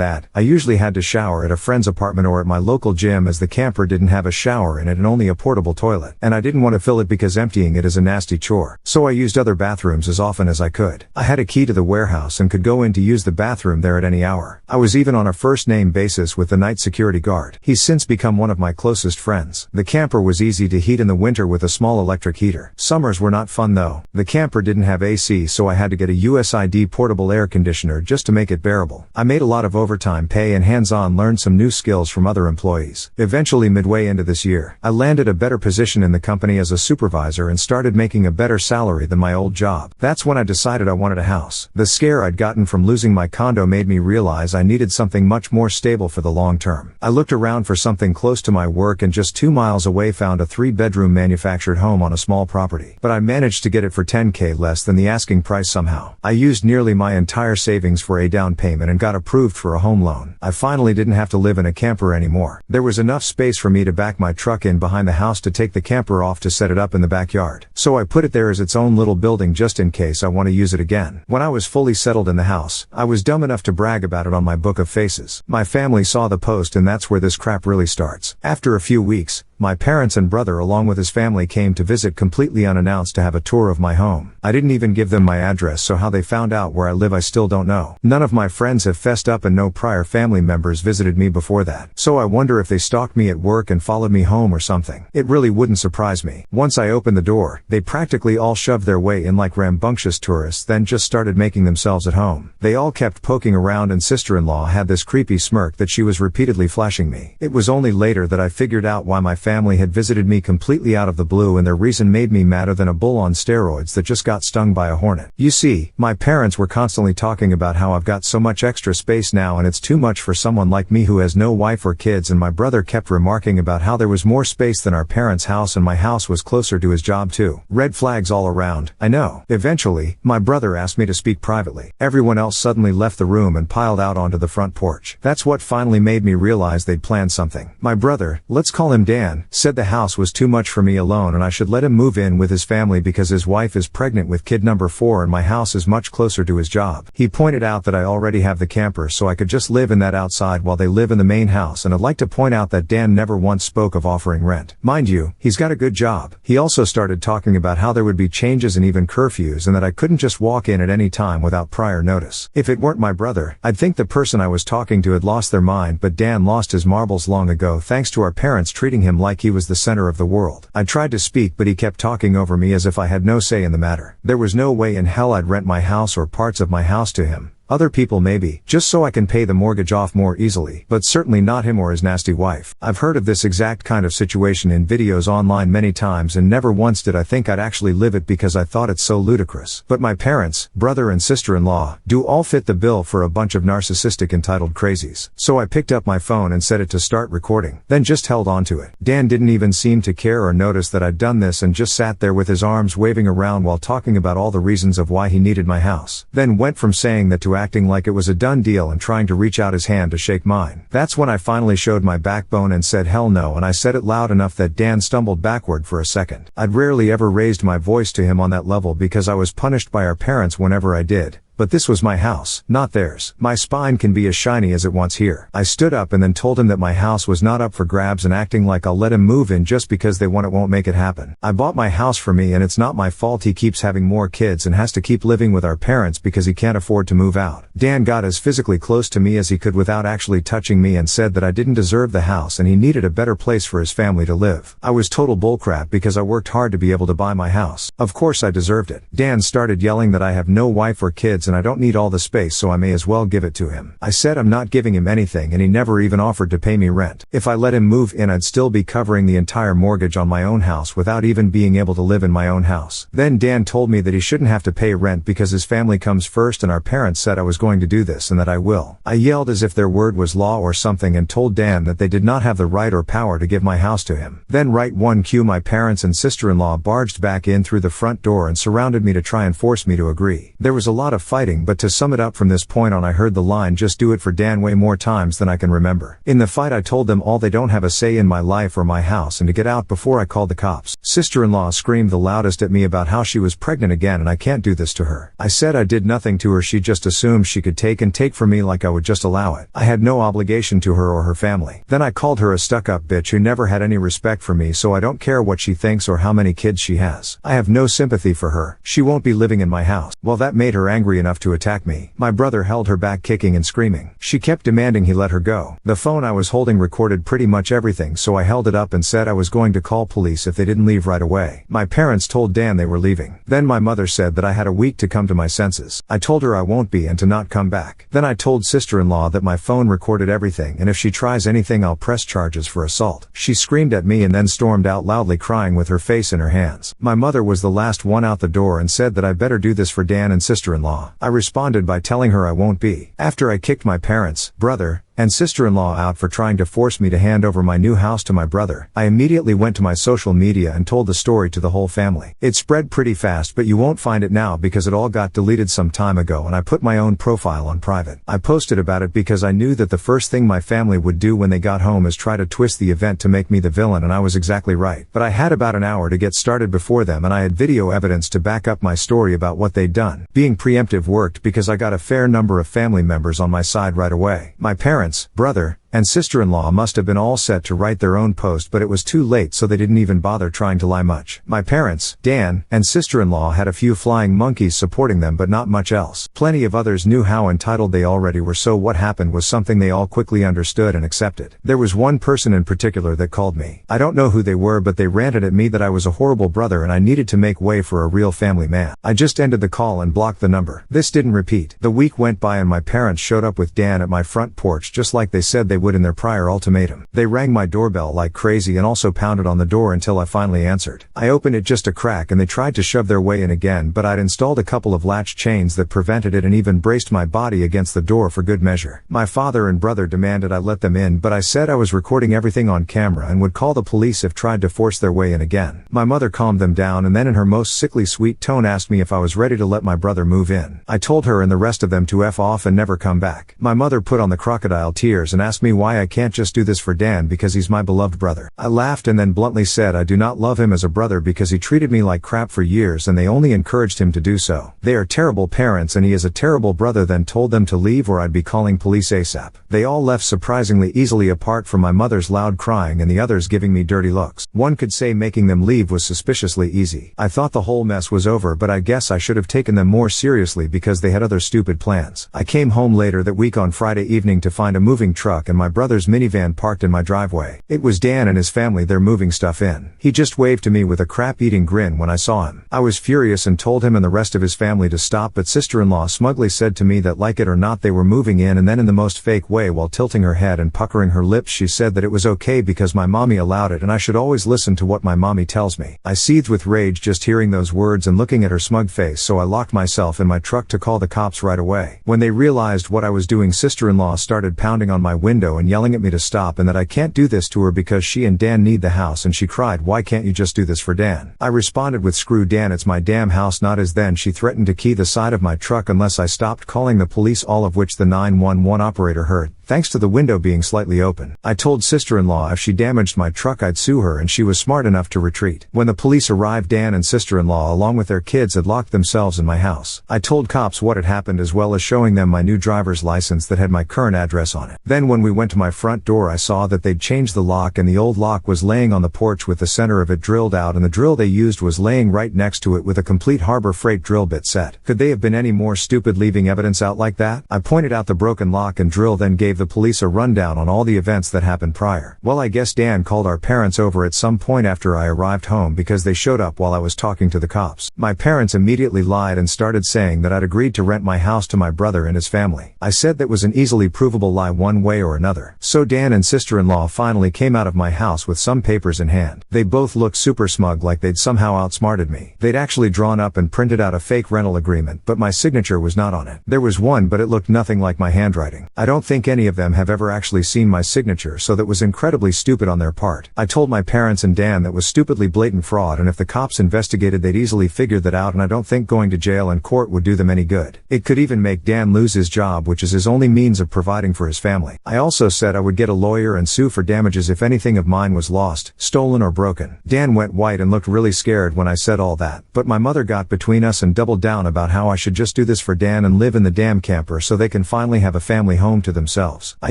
that, I usually had to shower at a friend's apartment or at my local gym, as the camper didn't have a shower in it and only a portable toilet, and I didn't want to fill it because emptying it is a nasty chore. So I used other bathrooms as often as I could. I had a key to the warehouse and could go in to use the bathroom there at any hour. I was even on a first-name basis with the night security guard. He's since become one of my closest friends. The camper was easy to heat in the winter with a small electric heater. Summers were not fun though. The camper didn't have AC, so I had to get a USID portable air conditioner just to make it bearable. I made a lot of overtime pay and hands-on learned some new skills from other employees. Eventually, midway into this year, I landed a better position in the company as a supervisor and and started making a better salary than my old job. That's when I decided I wanted a house. The scare I'd gotten from losing my condo made me realize I needed something much more stable for the long term. I looked around for something close to my work and just 2 miles away found a 3-bedroom manufactured home on a small property. But I managed to get it for $10,000 less than the asking price somehow. I used nearly my entire savings for a down payment and got approved for a home loan. I finally didn't have to live in a camper anymore. There was enough space for me to back my truck in behind the house to take the camper off to set it up in the backyard. So I put it there as its own little building just in case I want to use it again. When I was fully settled in the house, I was dumb enough to brag about it on my book of faces. My family saw the post and that's where this crap really starts. After a few weeks, my parents and brother along with his family came to visit completely unannounced to have a tour of my home. I didn't even give them my address, so how they found out where I live I still don't know. None of my friends have fessed up and no prior family members visited me before that. So I wonder if they stalked me at work and followed me home or something. It really wouldn't surprise me. Once I opened the door, they practically all shoved their way in like rambunctious tourists, then just started making themselves at home. They all kept poking around and sister-in-law had this creepy smirk that she was repeatedly flashing me. It was only later that I figured out why my family had visited me completely out of the blue, and their reason made me madder than a bull on steroids that just got stung by a hornet. You see, my parents were constantly talking about how I've got so much extra space now and it's too much for someone like me who has no wife or kids, and my brother kept remarking about how there was more space than our parents' house and my house was closer to his job too. Red flags all around, I know. Eventually, my brother asked me to speak privately. Everyone else suddenly left the room and piled out onto the front porch. That's what finally made me realize they'd planned something. My brother, let's call him Dan, said the house was too much for me alone and I should let him move in with his family because his wife is pregnant with kid number 4 and my house is much closer to his job. He pointed out that I already have the camper so I could just live in that outside while they live in the main house, and I'd like to point out that Dan never once spoke of offering rent. Mind you, he's got a good job. He also started talking about how there would be changes and even curfews and that I couldn't just walk in at any time without prior notice. If it weren't my brother, I'd think the person I was talking to had lost their mind, but Dan lost his marbles long ago thanks to our parents treating him like he was the center of the world. I tried to speak but he kept talking over me as if I had no say in the matter. There was no way in hell I'd rent my house or parts of my house to him. Other people maybe, just so I can pay the mortgage off more easily, but certainly not him or his nasty wife. I've heard of this exact kind of situation in videos online many times and never once did I think I'd actually live it because I thought it's so ludicrous. But my parents, brother and sister-in-law, do all fit the bill for a bunch of narcissistic entitled crazies. So I picked up my phone and set it to start recording, then just held on to it. Dan didn't even seem to care or notice that I'd done this and just sat there with his arms waving around while talking about all the reasons of why he needed my house. Then went from saying that to acting like it was a done deal and trying to reach out his hand to shake mine. That's when I finally showed my backbone and said hell no, and I said it loud enough that Dan stumbled backward for a second. I'd rarely ever raised my voice to him on that level because I was punished by our parents whenever I did. But this was my house, not theirs. My spine can be as shiny as it wants here. I stood up and then told him that my house was not up for grabs and acting like I'll let him move in just because they want it won't make it happen. I bought my house for me and it's not my fault he keeps having more kids and has to keep living with our parents because he can't afford to move out. Dan got as physically close to me as he could without actually touching me and said that I didn't deserve the house and he needed a better place for his family to live. I was total bullcrap because I worked hard to be able to buy my house. Of course I deserved it. Dan started yelling that I have no wife or kids and I don't need all the space so I may as well give it to him. I said I'm not giving him anything and he never even offered to pay me rent. If I let him move in I'd still be covering the entire mortgage on my own house without even being able to live in my own house. Then Dan told me that he shouldn't have to pay rent because his family comes first and our parents said I was going to do this and that I will. I yelled as if their word was law or something and told Dan that they did not have the right or power to give my house to him. Then right one cue my parents and sister-in-law barged back in through the front door and surrounded me to try and force me to agree. There was a lot of fighting, but to sum it up from this point on I heard the line just do it for Dan way more times than I can remember. In the fight I told them all they don't have a say in my life or my house and to get out before I called the cops. Sister-in-law screamed the loudest at me about how she was pregnant again and I can't do this to her. I said I did nothing to her, she just assumed she could take from me like I would just allow it. I had no obligation to her or her family. Then I called her a stuck-up bitch who never had any respect for me, so I don't care what she thinks or how many kids she has. I have no sympathy for her. She won't be living in my house. Well, that made her angry enough enough to attack me. My brother held her back, kicking and screaming. She kept demanding he let her go. The phone I was holding recorded pretty much everything, so I held it up and said I was going to call police if they didn't leave right away. My parents told Dan they were leaving. Then my mother said that I had a week to come to my senses. I told her I won't be and to not come back. Then I told sister-in-law that my phone recorded everything and if she tries anything I'll press charges for assault. She screamed at me and then stormed out loudly, crying with her face in her hands. My mother was the last one out the door and said that I better do this for Dan and sister-in-law. I responded by telling her I won't be. After I kicked my parents, brother, and sister-in-law out for trying to force me to hand over my new house to my brother, I immediately went to my social media and told the story to the whole family. It spread pretty fast, but you won't find it now because it all got deleted some time ago and I put my own profile on private. I posted about it because I knew that the first thing my family would do when they got home is try to twist the event to make me the villain, and I was exactly right. But I had about an hour to get started before them and I had video evidence to back up my story about what they'd done. Being preemptive worked because I got a fair number of family members on my side right away. My parents, brother, and sister-in-law must have been all set to write their own post, but it was too late, so they didn't even bother trying to lie much. My parents, Dan, and sister-in-law had a few flying monkeys supporting them, but not much else. Plenty of others knew how entitled they already were, so what happened was something they all quickly understood and accepted. There was one person in particular that called me. I don't know who they were, but they ranted at me that I was a horrible brother and I needed to make way for a real family man. I just ended the call and blocked the number. This didn't repeat. The week went by and my parents showed up with Dan at my front porch just like they said they would in their prior ultimatum. They rang my doorbell like crazy and also pounded on the door until I finally answered. I opened it just a crack and they tried to shove their way in again, but I'd installed a couple of latch chains that prevented it and even braced my body against the door for good measure. My father and brother demanded I let them in, but I said I was recording everything on camera and would call the police if tried to force their way in again. My mother calmed them down and then in her most sickly sweet tone asked me if I was ready to let my brother move in. I told her and the rest of them to F off and never come back. My mother put on the crocodile tears and asked me why I can't just do this for Dan because he's my beloved brother. I laughed and then bluntly said I do not love him as a brother because he treated me like crap for years and they only encouraged him to do so. They are terrible parents and he is a terrible brother, then told them to leave or I'd be calling police ASAP. They all left surprisingly easily, apart from my mother's loud crying and the others giving me dirty looks. One could say making them leave was suspiciously easy. I thought the whole mess was over, but I guess I should have taken them more seriously because they had other stupid plans. I came home later that week on Friday evening to find a moving truck and my brother's minivan parked in my driveway. It was Dan and his family, they're moving stuff in. He just waved to me with a crap-eating grin when I saw him. I was furious and told him and the rest of his family to stop, but sister-in-law smugly said to me that like it or not they were moving in, and then in the most fake way while tilting her head and puckering her lips she said that it was okay because my mommy allowed it and I should always listen to what my mommy tells me. I seethed with rage just hearing those words and looking at her smug face, so I locked myself in my truck to call the cops right away. When they realized what I was doing, sister-in-law started pounding on my window and yelling at me to stop and that I can't do this to her because she and Dan need the house, and she cried, "Why can't you just do this for Dan?" I responded with, "Screw Dan, it's my damn house, not his." Then she threatened to key the side of my truck unless I stopped calling the police, all of which the 911 operator heard, thanks to the window being slightly open. I told sister-in-law if she damaged my truck I'd sue her, and she was smart enough to retreat. When the police arrived, Dan and sister-in-law along with their kids had locked themselves in my house. I told cops what had happened as well as showing them my new driver's license that had my current address on it. Then when we went to my front door I saw that they'd changed the lock and the old lock was laying on the porch with the center of it drilled out, and the drill they used was laying right next to it with a complete Harbor Freight drill bit set. Could they have been any more stupid leaving evidence out like that? I pointed out the broken lock and drill, then gave the police a rundown on all the events that happened prior. Well, I guess Dan called our parents over at some point after I arrived home because they showed up while I was talking to the cops. My parents immediately lied and started saying that I'd agreed to rent my house to my brother and his family. I said that was an easily provable lie one way or another. So Dan and sister-in-law finally came out of my house with some papers in hand. They both looked super smug, like they'd somehow outsmarted me. They'd actually drawn up and printed out a fake rental agreement, but my signature was not on it. There was one, but it looked nothing like my handwriting. I don't think any of them have ever actually seen my signature, so that was incredibly stupid on their part. I told my parents and Dan that was stupidly blatant fraud, and if the cops investigated they'd easily figure that out, and I don't think going to jail and court would do them any good. It could even make Dan lose his job, which is his only means of providing for his family. I also also said I would get a lawyer and sue for damages if anything of mine was lost, stolen or broken. Dan went white and looked really scared when I said all that, but my mother got between us and doubled down about how I should just do this for Dan and live in the damn camper so they can finally have a family home to themselves. I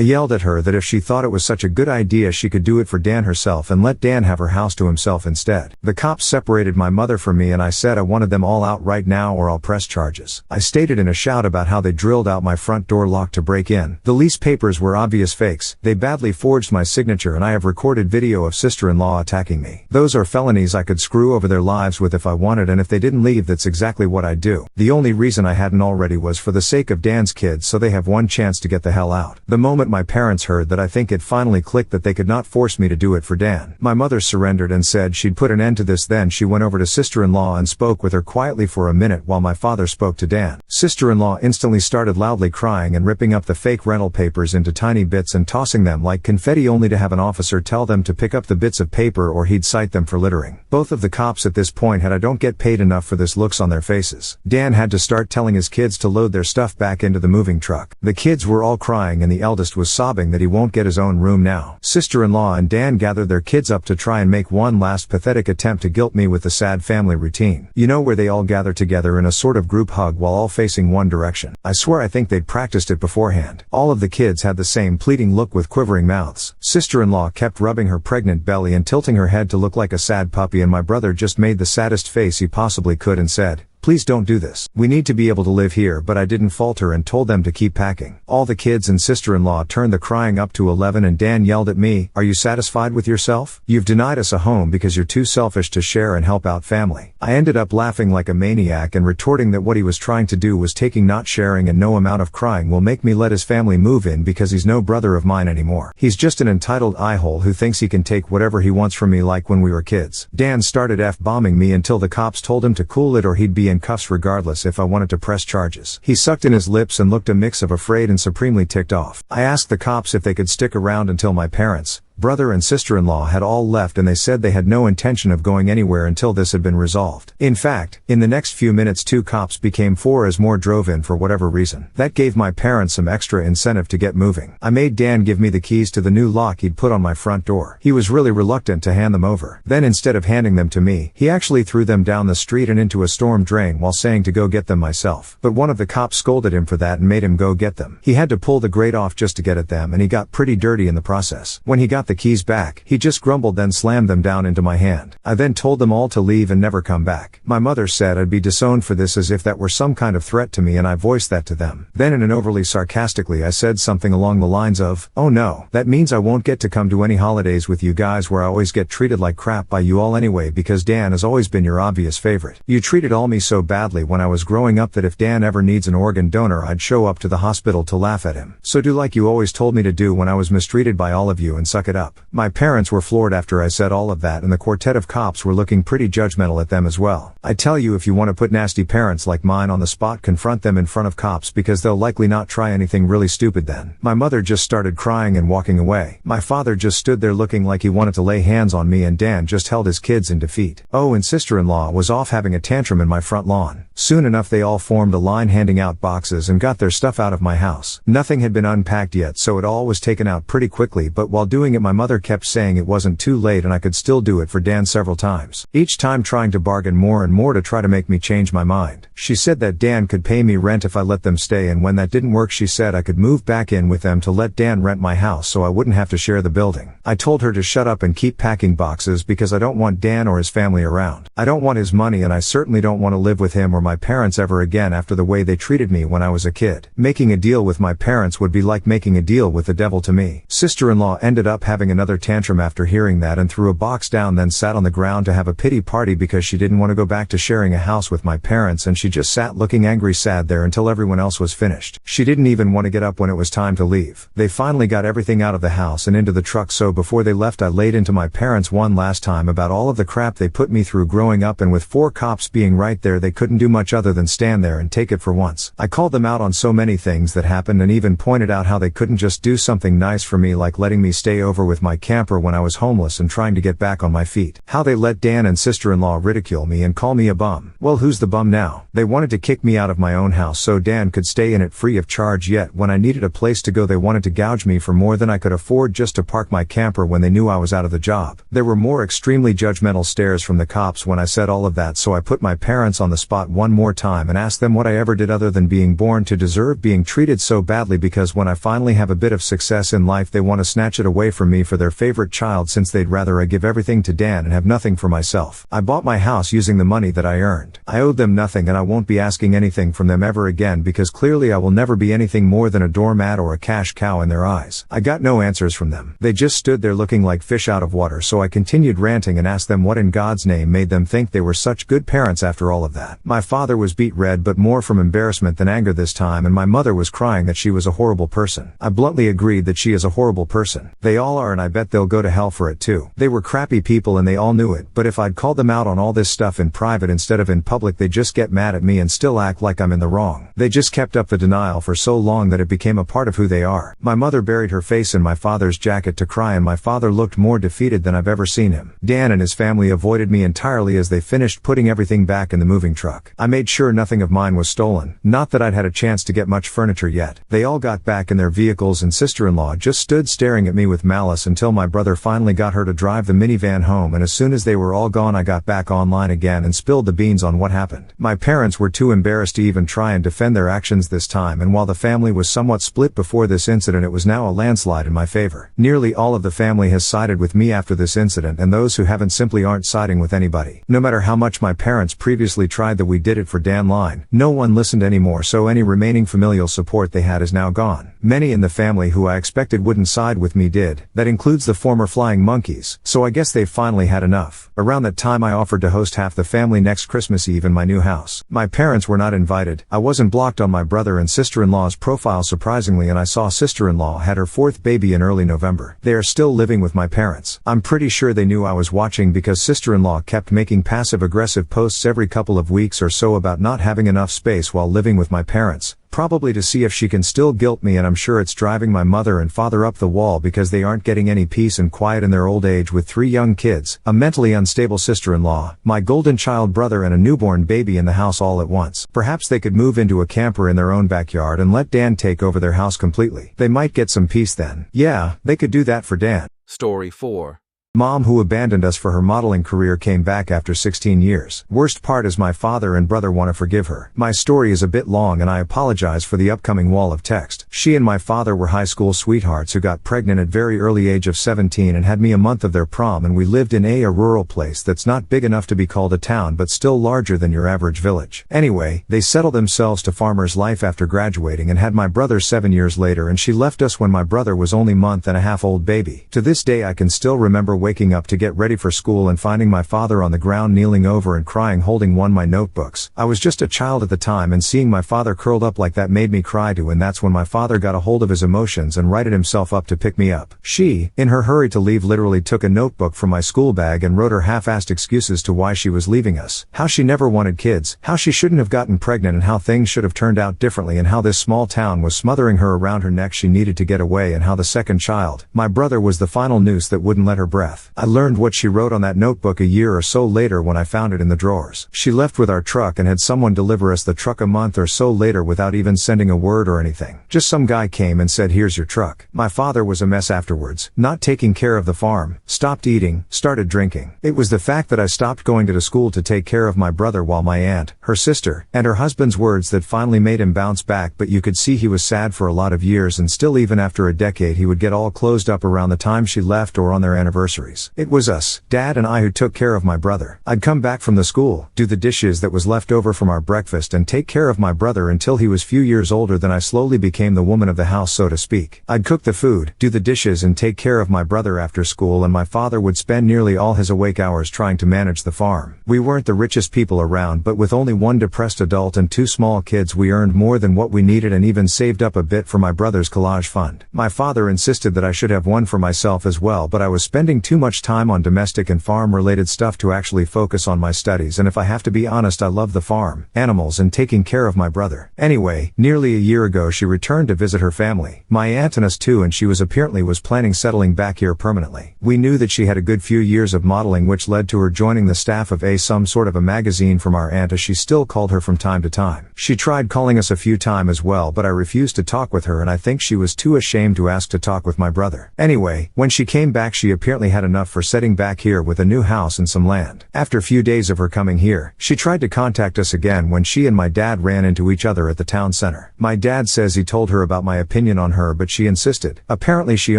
yelled at her that if she thought it was such a good idea she could do it for Dan herself and let Dan have her house to himself instead. The cops separated my mother from me and I said I wanted them all out right now or I'll press charges. I stated in a shout about how they drilled out my front door lock to break in. The lease papers were obvious fakes, they badly forged my signature and I have recorded video of sister-in-law attacking me. Those are felonies I could screw over their lives with if I wanted, and if they didn't leave that's exactly what I'd do. The only reason I hadn't already was for the sake of Dan's kids so they have one chance to get the hell out. The moment my parents heard that, I think it finally clicked that they could not force me to do it for Dan. My mother surrendered and said she'd put an end to this. Then she went over to sister-in-law and spoke with her quietly for a minute while my father spoke to Dan. Sister-in-law instantly started loudly crying and ripping up the fake rental papers into tiny bits and tossing them like confetti, only to have an officer tell them to pick up the bits of paper or he'd cite them for littering. Both of the cops at this point had "I don't get paid enough for this" looks on their faces. Dan had to start telling his kids to load their stuff back into the moving truck. The kids were all crying and the eldest was sobbing that he won't get his own room now. Sister-in-law and Dan gathered their kids up to try and make one last pathetic attempt to guilt me with the sad family routine. You know, where they all gather together in a sort of group hug while all facing one direction. I swear I think they'd practiced it beforehand. All of the kids had the same pleading look with quivering mouths. Sister-in-law kept rubbing her pregnant belly and tilting her head to look like a sad puppy, and my brother just made the saddest face he possibly could and said, "Please don't do this. We need to be able to live here." But I didn't falter and told them to keep packing. All the kids and sister-in-law turned the crying up to 11 and Dan yelled at me, "Are you satisfied with yourself? You've denied us a home because you're too selfish to share and help out family." I ended up laughing like a maniac and retorting that what he was trying to do was taking, not sharing, and no amount of crying will make me let his family move in because he's no brother of mine anymore. He's just an entitled eye-hole who thinks he can take whatever he wants from me like when we were kids. Dan started F-bombing me until the cops told him to cool it or he'd be in cuffs regardless if I wanted to press charges. He sucked in his lips and looked a mix of afraid and supremely ticked off. I asked the cops if they could stick around until my parents, brother and sister-in-law had all left, and they said they had no intention of going anywhere until this had been resolved. In fact, in the next few minutes 2 cops became 4 as more drove in for whatever reason. That gave my parents some extra incentive to get moving. I made Dan give me the keys to the new lock he'd put on my front door. He was really reluctant to hand them over. Then instead of handing them to me, he actually threw them down the street and into a storm drain while saying to go get them myself. But one of the cops scolded him for that and made him go get them. He had to pull the grate off just to get at them, and he got pretty dirty in the process. When he got the keys back, he just grumbled, then slammed them down into my hand. I then told them all to leave and never come back. My mother said I'd be disowned for this, as if that were some kind of threat to me, and I voiced that to them. Then in an overly sarcastically I said something along the lines of, "Oh no, that means I won't get to come to any holidays with you guys where I always get treated like crap by you all anyway, because Dan has always been your obvious favorite. You treated all me so badly when I was growing up that if Dan ever needs an organ donor I'd show up to the hospital to laugh at him. So do like you always told me to do when I was mistreated by all of you and suck it up." My parents were floored after I said all of that, and the quartet of cops were looking pretty judgmental at them as well. I tell you, if you want to put nasty parents like mine on the spot, confront them in front of cops, because they'll likely not try anything really stupid then. My mother just started crying and walking away. My father just stood there looking like he wanted to lay hands on me, and Dan just held his kids in defeat. Oh, and sister-in-law was off having a tantrum in my front lawn. Soon enough they all formed a line handing out boxes and got their stuff out of my house. Nothing had been unpacked yet, so it all was taken out pretty quickly, but while doing it my mother kept saying it wasn't too late and I could still do it for Dan several times. Each time trying to bargain more and more to try to make me change my mind. She said that Dan could pay me rent if I let them stay, and when that didn't work she said I could move back in with them to let Dan rent my house so I wouldn't have to share the building. I told her to shut up and keep packing boxes because I don't want Dan or his family around. I don't want his money, and I certainly don't want to live with him or my parents ever again after the way they treated me when I was a kid. Making a deal with my parents would be like making a deal with the devil to me. Sister-in-law ended up having another tantrum after hearing that and threw a box down, then sat on the ground to have a pity party because she didn't want to go back to sharing a house with my parents, and she just sat looking angry sad there until everyone else was finished. She didn't even want to get up when it was time to leave. They finally got everything out of the house and into the truck, so before they left I laid into my parents one last time about all of the crap they put me through growing up, and with 4 cops being right there they couldn't do much other than stand there and take it for once. I called them out on so many things that happened and even pointed out how they couldn't just do something nice for me like letting me stay over with my camper when I was homeless and trying to get back on my feet. How they let Dan and sister-in-law ridicule me and call me a bum. Well, who's the bum now? They wanted to kick me out of my own house so Dan could stay in it free of charge, yet when I needed a place to go they wanted to gouge me for more than I could afford just to park my camper when they knew I was out of the job. There were more extremely judgmental stares from the cops when I said all of that, so I put my parents on the spot one more time and asked them what I ever did other than being born to deserve being treated so badly, because when I finally have a bit of success in life they want to snatch it away from me for their favorite child, since they'd rather I give everything to Dan and have nothing for myself. I bought my house using the money that I earned. I owed them nothing and I won't be asking anything from them ever again, because clearly I will never be anything more than a doormat or a cash cow in their eyes. I got no answers from them. They just stood there looking like fish out of water, so I continued ranting and asked them what in God's name made them think they were such good parents after all of that. My father was beet red, but more from embarrassment than anger this time, and my mother was crying that she was a horrible person. I bluntly agreed that she is a horrible person. They all are, and I bet they'll go to hell for it too. They were crappy people and they all knew it, but if I'd called them out on all this stuff in private instead of in public, they'd just get mad at me and still act like I'm in the wrong. They just kept up the denial for so long that it became a part of who they are. My mother buried her face in my father's jacket to cry, and my father looked more defeated than I've ever seen him. Dan and his family avoided me entirely as they finished putting everything back in the moving truck. I made sure nothing of mine was stolen, not that I'd had a chance to get much furniture yet. They all got back in their vehicles and sister-in-law just stood staring at me with malice until my brother finally got her to drive the minivan home, and as soon as they were all gone I got back online again and spilled the beans on what happened. My parents were too embarrassed to even try and defend their actions this time, and while the family was somewhat split before this incident, it was now a landslide in my favor. Nearly all of the family has sided with me after this incident, and those who haven't simply aren't siding with anybody. No matter how much my parents previously tried the "we did it for Dan" line, no one listened anymore, so any remaining familial support they had is now gone. Many in the family who I expected wouldn't side with me did. That includes the former flying monkeys, so I guess they've finally had enough. Around that time I offered to host half the family next Christmas Eve in my new house. My parents were not invited. I wasn't blocked on my brother and sister-in-law's profile surprisingly, and I saw sister-in-law had her fourth baby in early November. They are still living with my parents. I'm pretty sure they knew I was watching because sister-in-law kept making passive-aggressive posts every couple of weeks or so about not having enough space while living with my parents, probably to see if she can still guilt me, and I'm sure it's driving my mother and father up the wall because they aren't getting any peace and quiet in their old age with 3 young kids, a mentally unstable sister-in-law, my golden child brother, and a newborn baby in the house all at once. Perhaps they could move into a camper in their own backyard and let Dan take over their house completely. They might get some peace then. Yeah, they could do that for Dan. Story 4. Mom, who abandoned us for her modeling career, came back after 16 years. Worst part is my father and brother want to forgive her. My story is a bit long and I apologize for the upcoming wall of text. She and my father were high school sweethearts who got pregnant at very early age of 17 and had me a month of their prom, and we lived in a rural place that's not big enough to be called a town but still larger than your average village. Anyway, they settled themselves to farmer's life after graduating and had my brother 7 years later, and she left us when my brother was only month and a half old baby. To this day I can still remember waking up to get ready for school and finding my father on the ground kneeling over and crying holding one of my notebooks. I was just a child at the time, and seeing my father curled up like that made me cry too, and that's when my father got a hold of his emotions and righted himself up to pick me up. She, in her hurry to leave, literally took a notebook from my school bag and wrote her half-assed excuses to why she was leaving us. How she never wanted kids, how she shouldn't have gotten pregnant, and how things should have turned out differently, and how this small town was smothering her around her neck. She needed to get away, and how the second child, my brother, was the final noose that wouldn't let her breathe. I learned what she wrote on that notebook a year or so later when I found it in the drawers. She left with our truck and had someone deliver us the truck a month or so later without even sending a word or anything. Just some guy came and said, "Here's your truck." My father was a mess afterwards, not taking care of the farm, stopped eating, started drinking. It was the fact that I stopped going to school to take care of my brother while my aunt, her sister, and her husband's words that finally made him bounce back, but you could see he was sad for a lot of years, and still even after a decade he would get all closed up around the time she left or on their anniversaries. It was us, Dad and I, who took care of my brother. I'd come back from the school, do the dishes that was left over from our breakfast, and take care of my brother until he was few years older. Then I slowly became the woman of the house, so to speak. I'd cook the food, do the dishes, and take care of my brother after school, and my father would spend nearly all his awake hours trying to manage the farm. We weren't the richest people around, but with only one depressed adult and 2 small kids, we earned more than what we needed and even saved up a bit for my brother's collage fund. My father insisted that I should have one for myself as well, but I was spending too much time on domestic and farm-related stuff to actually focus on my studies, and if I have to be honest, I love the farm, animals, and taking care of my brother. Anyway, nearly a year ago she returned to visit her family, my aunt and us too, and she apparently was planning settling back here permanently. We knew that she had a good few years of modeling, which led to her joining the staff of some sort of a magazine from our aunt, as she still called her from time to time. She tried calling us a few times as well, but I refused to talk with her, and I think she was too ashamed to ask to talk with my brother. Anyway, when she came back, she apparently had enough for setting back here with a new house and some land. After a few days of her coming here, she tried to contact us again when she and my dad ran into each other at the town center. My dad says he told her about my opinion on her, but she insisted. Apparently she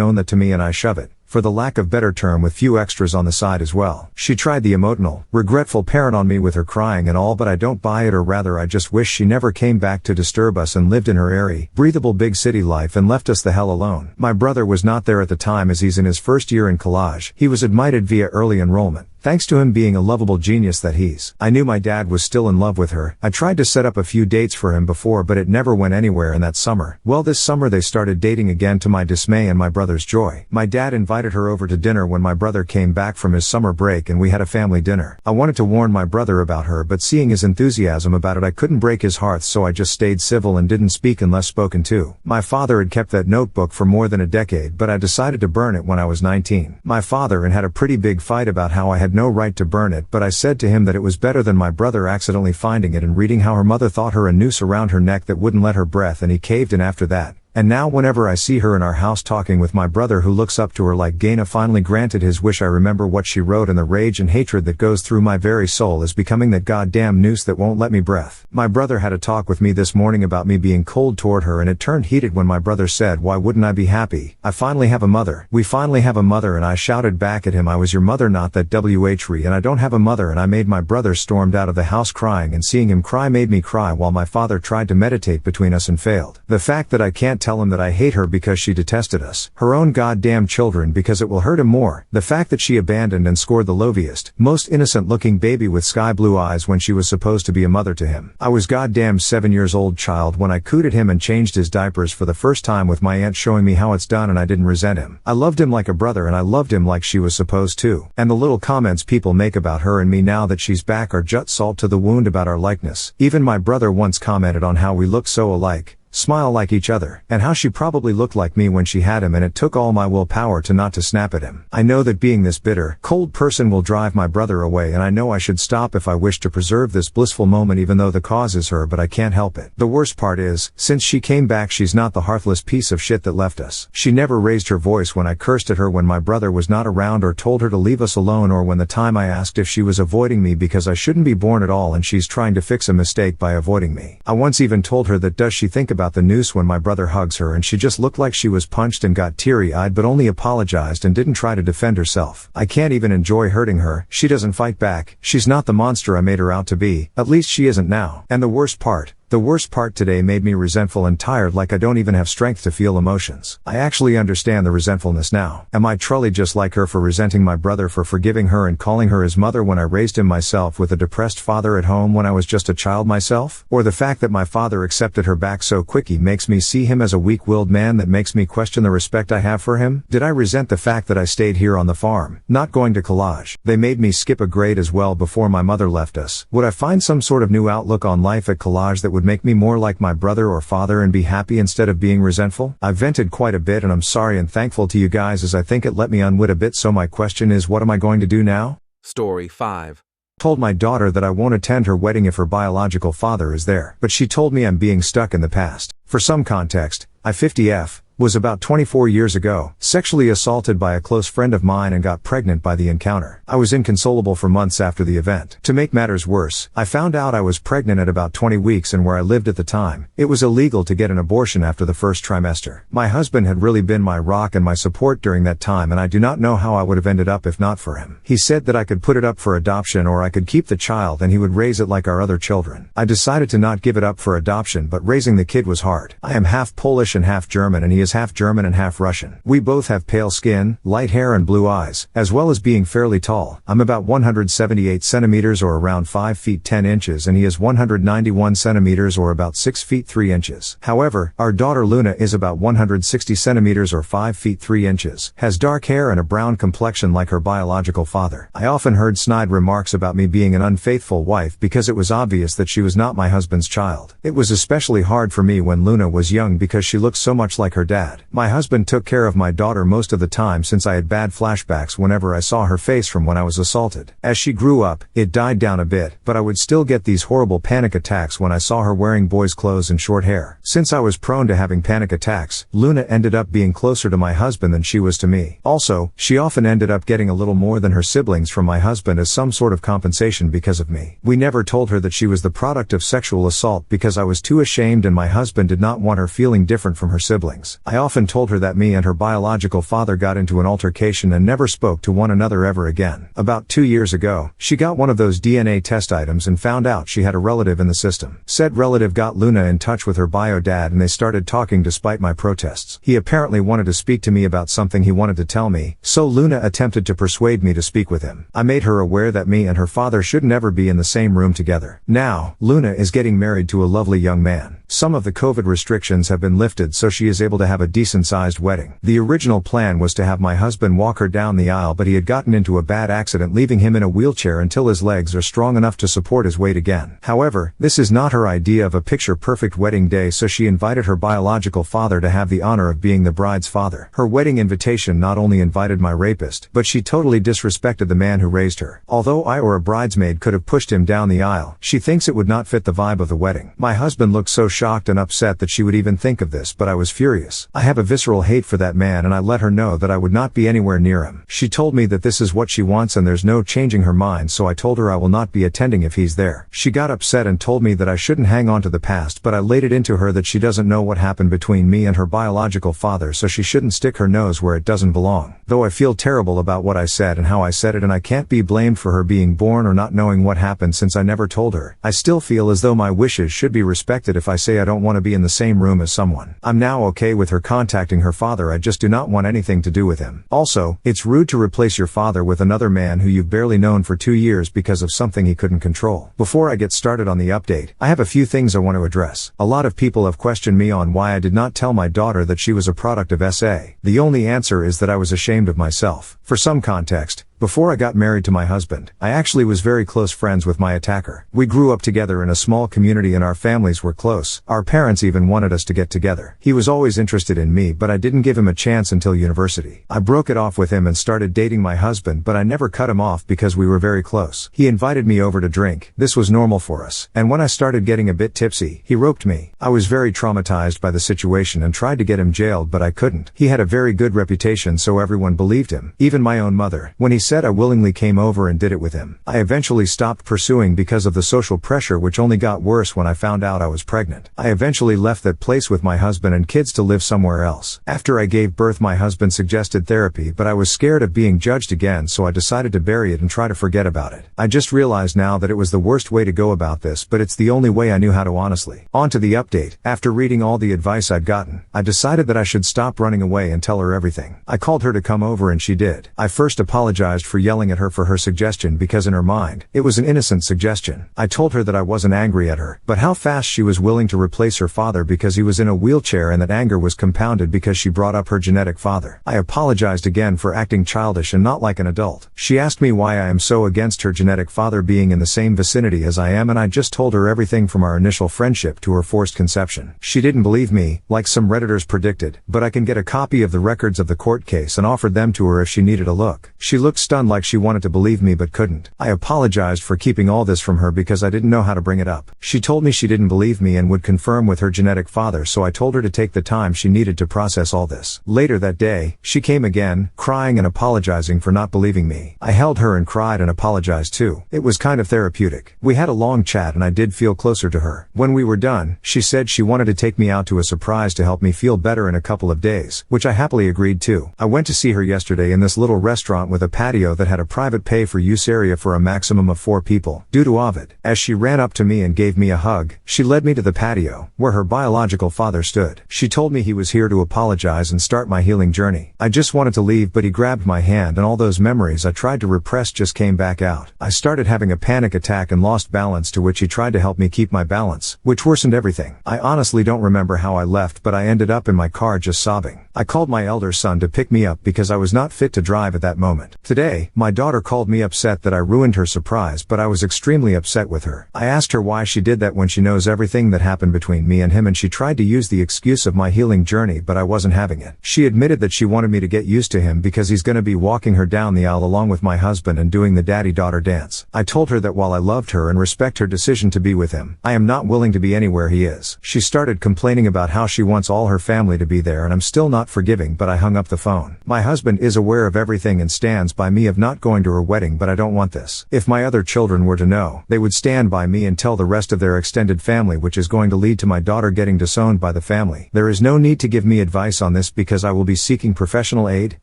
owned that to me and I shove it, for the lack of better term, with few extras on the side as well. She tried the emotional, regretful parent on me with her crying and all, but I don't buy it, or rather I just wish she never came back to disturb us and lived in her airy, breathable big city life and left us the hell alone. My brother was not there at the time, as he's in his first year in college. He was admitted via early enrollment. Thanks to him being a lovable genius that he's. I knew my dad was still in love with her. I tried to set up a few dates for him before, but it never went anywhere. In that summer, well, this summer they started dating again, to my dismay and my brother's joy. My dad invited her over to dinner when my brother came back from his summer break, and we had a family dinner. I wanted to warn my brother about her, but seeing his enthusiasm about it, I couldn't break his heart, so I just stayed civil and didn't speak unless spoken to. My father had kept that notebook for more than a decade, but I decided to burn it when I was 19. My father and had a pretty big fight about how I had no right to burn it, but I said to him that it was better than my brother accidentally finding it and reading how her mother thought her a noose around her neck that wouldn't let her breath, and he caved in after that. And now whenever I see her in our house talking with my brother, who looks up to her like Gaina finally granted his wish, I remember what she wrote, and the rage and hatred that goes through my very soul is becoming that goddamn noose that won't let me breath. My brother had a talk with me this morning about me being cold toward her, and it turned heated when my brother said, "Why wouldn't I be happy? I finally have a mother. We finally have a mother." And I shouted back at him, "I was your mother, not that WHRE, and I don't have a mother." And I made my brother stormed out of the house crying, and seeing him cry made me cry, while my father tried to meditate between us and failed. The fact that I can't tell him that I hate her because she detested us, her own goddamn children, because it will hurt him more. The fact that she abandoned and scored the loviest, most innocent looking baby with sky blue eyes when she was supposed to be a mother to him. I was goddamn 7 years old child when I cooted him and changed his diapers for the first time, with my aunt showing me how it's done, and I didn't resent him. I loved him like a brother, and I loved him like she was supposed to. And the little comments people make about her and me now that she's back are just salt to the wound about our likeness. Even my brother once commented on how we look so alike, smile like each other, and how she probably looked like me when she had him, and it took all my willpower to not to snap at him. I know that being this bitter, cold person will drive my brother away, and I know I should stop if I wish to preserve this blissful moment, even though the cause is her, but I can't help it. The worst part is, since she came back, she's not the heartless piece of shit that left us. She never raised her voice when I cursed at her when my brother was not around, or told her to leave us alone, or when the time I asked if she was avoiding me because I shouldn't be born at all and she's trying to fix a mistake by avoiding me. I once even told her that does she think about the noose when my brother hugs her, and she just looked like she was punched and got teary-eyed, but only apologized and didn't try to defend herself. I can't even enjoy hurting her. She doesn't fight back. She's not the monster I made her out to be. At least she isn't now. And the worst part today made me resentful and tired, like I don't even have strength to feel emotions. I actually understand the resentfulness now. Am I truly just like her for resenting my brother for forgiving her and calling her his mother when I raised him myself with a depressed father at home when I was just a child myself? Or the fact that my father accepted her back so quickly makes me see him as a weak-willed man that makes me question the respect I have for him? Did I resent the fact that I stayed here on the farm, not going to college? They made me skip a grade as well before my mother left us. Would I find some sort of new outlook on life at college that would make me more like my brother or father and be happy instead of being resentful? I've vented quite a bit, and I'm sorry and thankful to you guys, as I think it let me unwit a bit. So my question is, what am I going to do now? Story 5. Told my daughter that I won't attend her wedding if her biological father is there, but she told me I'm being stuck in the past. For some context, I 50F was about 24 years ago, sexually assaulted by a close friend of mine and got pregnant by the encounter. I was inconsolable for months after the event. To make matters worse, I found out I was pregnant at about 20 weeks, and where I lived at the time, it was illegal to get an abortion after the first trimester. My husband had really been my rock and my support during that time, and I do not know how I would have ended up if not for him. He said that I could put it up for adoption or I could keep the child and he would raise it like our other children. I decided to not give it up for adoption, but raising the kid was hard. I am half Polish and half German, and he is is half German and half Russian. We both have pale skin, light hair and blue eyes, as well as being fairly tall. I'm about 178 centimeters or around 5 feet 10 inches and he is 191 centimeters or about 6 feet 3 inches. However, our daughter Luna is about 160 centimeters or 5 feet 3 inches, has dark hair and a brown complexion like her biological father. I often heard snide remarks about me being an unfaithful wife because it was obvious that she was not my husband's child. It was especially hard for me when Luna was young because she looked so much like her dad. My husband took care of my daughter most of the time since I had bad flashbacks whenever I saw her face from when I was assaulted. As she grew up, it died down a bit, but I would still get these horrible panic attacks when I saw her wearing boys' clothes and short hair. Since I was prone to having panic attacks, Luna ended up being closer to my husband than she was to me. Also, she often ended up getting a little more than her siblings from my husband as some sort of compensation because of me. We never told her that she was the product of sexual assault because I was too ashamed and my husband did not want her feeling different from her siblings. I often told her that me and her biological father got into an altercation and never spoke to one another ever again. About 2 years ago, she got one of those DNA test items and found out she had a relative in the system. Said relative got Luna in touch with her bio dad and they started talking despite my protests. He apparently wanted to speak to me about something he wanted to tell me, so Luna attempted to persuade me to speak with him. I made her aware that me and her father should never be in the same room together. Now, Luna is getting married to a lovely young man. Some of the COVID restrictions have been lifted so she is able to have a decent-sized wedding. The original plan was to have my husband walk her down the aisle, but he had gotten into a bad accident leaving him in a wheelchair until his legs are strong enough to support his weight again. However, this is not her idea of a picture-perfect wedding day, so she invited her biological father to have the honor of being the bride's father. Her wedding invitation not only invited my rapist, but she totally disrespected the man who raised her. Although I or a bridesmaid could have pushed him down the aisle, she thinks it would not fit the vibe of the wedding. My husband looked so shocked and upset that she would even think of this, but I was furious. I have a visceral hate for that man and I let her know that I would not be anywhere near him. She told me that this is what she wants and there's no changing her mind, so I told her I will not be attending if he's there. She got upset and told me that I shouldn't hang on to the past, but I laid it into her that she doesn't know what happened between me and her biological father, so she shouldn't stick her nose where it doesn't belong. Though I feel terrible about what I said and how I said it, and I can't be blamed for her being born or not knowing what happened since I never told her, I still feel as though my wishes should be respected if I say I don't want to be in the same room as someone. I'm now okay with her contacting her father, I just do not want anything to do with him. Also, it's rude to replace your father with another man who you've barely known for 2 years because of something he couldn't control. Before I get started on the update, I have a few things I want to address. A lot of people have questioned me on why I did not tell my daughter that she was a product of SA. The only answer is that I was ashamed of myself. For some context, before I got married to my husband, I actually was very close friends with my attacker. We grew up together in a small community and our families were close. Our parents even wanted us to get together. He was always interested in me, but I didn't give him a chance until university. I broke it off with him and started dating my husband, but I never cut him off because we were very close. He invited me over to drink. This was normal for us. And when I started getting a bit tipsy, he roped me. I was very traumatized by the situation and tried to get him jailed, but I couldn't. He had a very good reputation, so everyone believed him. Even my own mother. When he said I willingly came over and did it with him. I eventually stopped pursuing because of the social pressure, which only got worse when I found out I was pregnant. I eventually left that place with my husband and kids to live somewhere else. After I gave birth, my husband suggested therapy, but I was scared of being judged again, so I decided to bury it and try to forget about it. I just realized now that it was the worst way to go about this, but it's the only way I knew how to honestly. On to the update. After reading all the advice I'd gotten, I decided that I should stop running away and tell her everything. I called her to come over and she did. I first apologized for yelling at her for her suggestion because in her mind, it was an innocent suggestion. I told her that I wasn't angry at her, but how fast she was willing to replace her father because he was in a wheelchair, and that anger was compounded because she brought up her genetic father. I apologized again for acting childish and not like an adult. She asked me why I am so against her genetic father being in the same vicinity as I am, and I just told her everything from our initial friendship to her forced conception. She didn't believe me, like some Redditors predicted, but I can get a copy of the records of the court case and offered them to her if she needed a look. She looked stunned, like she wanted to believe me but couldn't. I apologized for keeping all this from her because I didn't know how to bring it up. She told me she didn't believe me and would confirm with her genetic father, so I told her to take the time she needed to process all this. Later that day, she came again, crying and apologizing for not believing me. I held her and cried and apologized too. It was kind of therapeutic. We had a long chat and I did feel closer to her. When we were done, she said she wanted to take me out to a surprise to help me feel better in a couple of days, which I happily agreed to. I went to see her yesterday in this little restaurant with a patio patio that had a private pay-for-use area for a maximum of 4 people, due to Ovid. As she ran up to me and gave me a hug, she led me to the patio, where her biological father stood. She told me he was here to apologize and start my healing journey. I just wanted to leave, but he grabbed my hand and all those memories I tried to repress just came back out. I started having a panic attack and lost balance, to which he tried to help me keep my balance, which worsened everything. I honestly don't remember how I left, but I ended up in my car just sobbing. I called my elder son to pick me up because I was not fit to drive at that moment. Today, my daughter called me upset that I ruined her surprise, but I was extremely upset with her. I asked her why she did that when she knows everything that happened between me and him, and she tried to use the excuse of my healing journey, but I wasn't having it. She admitted that she wanted me to get used to him because he's going to be walking her down the aisle along with my husband and doing the daddy-daughter dance. I told her that while I loved her and respect her decision to be with him, I am not willing to be anywhere he is. She started complaining about how she wants all her family to be there, and I'm still not forgiving, but I hung up the phone. My husband is aware of everything and stands by me of not going to her wedding, but I don't want this. If my other children were to know, they would stand by me and tell the rest of their extended family, which is going to lead to my daughter getting disowned by the family. There is no need to give me advice on this because I will be seeking professional aid.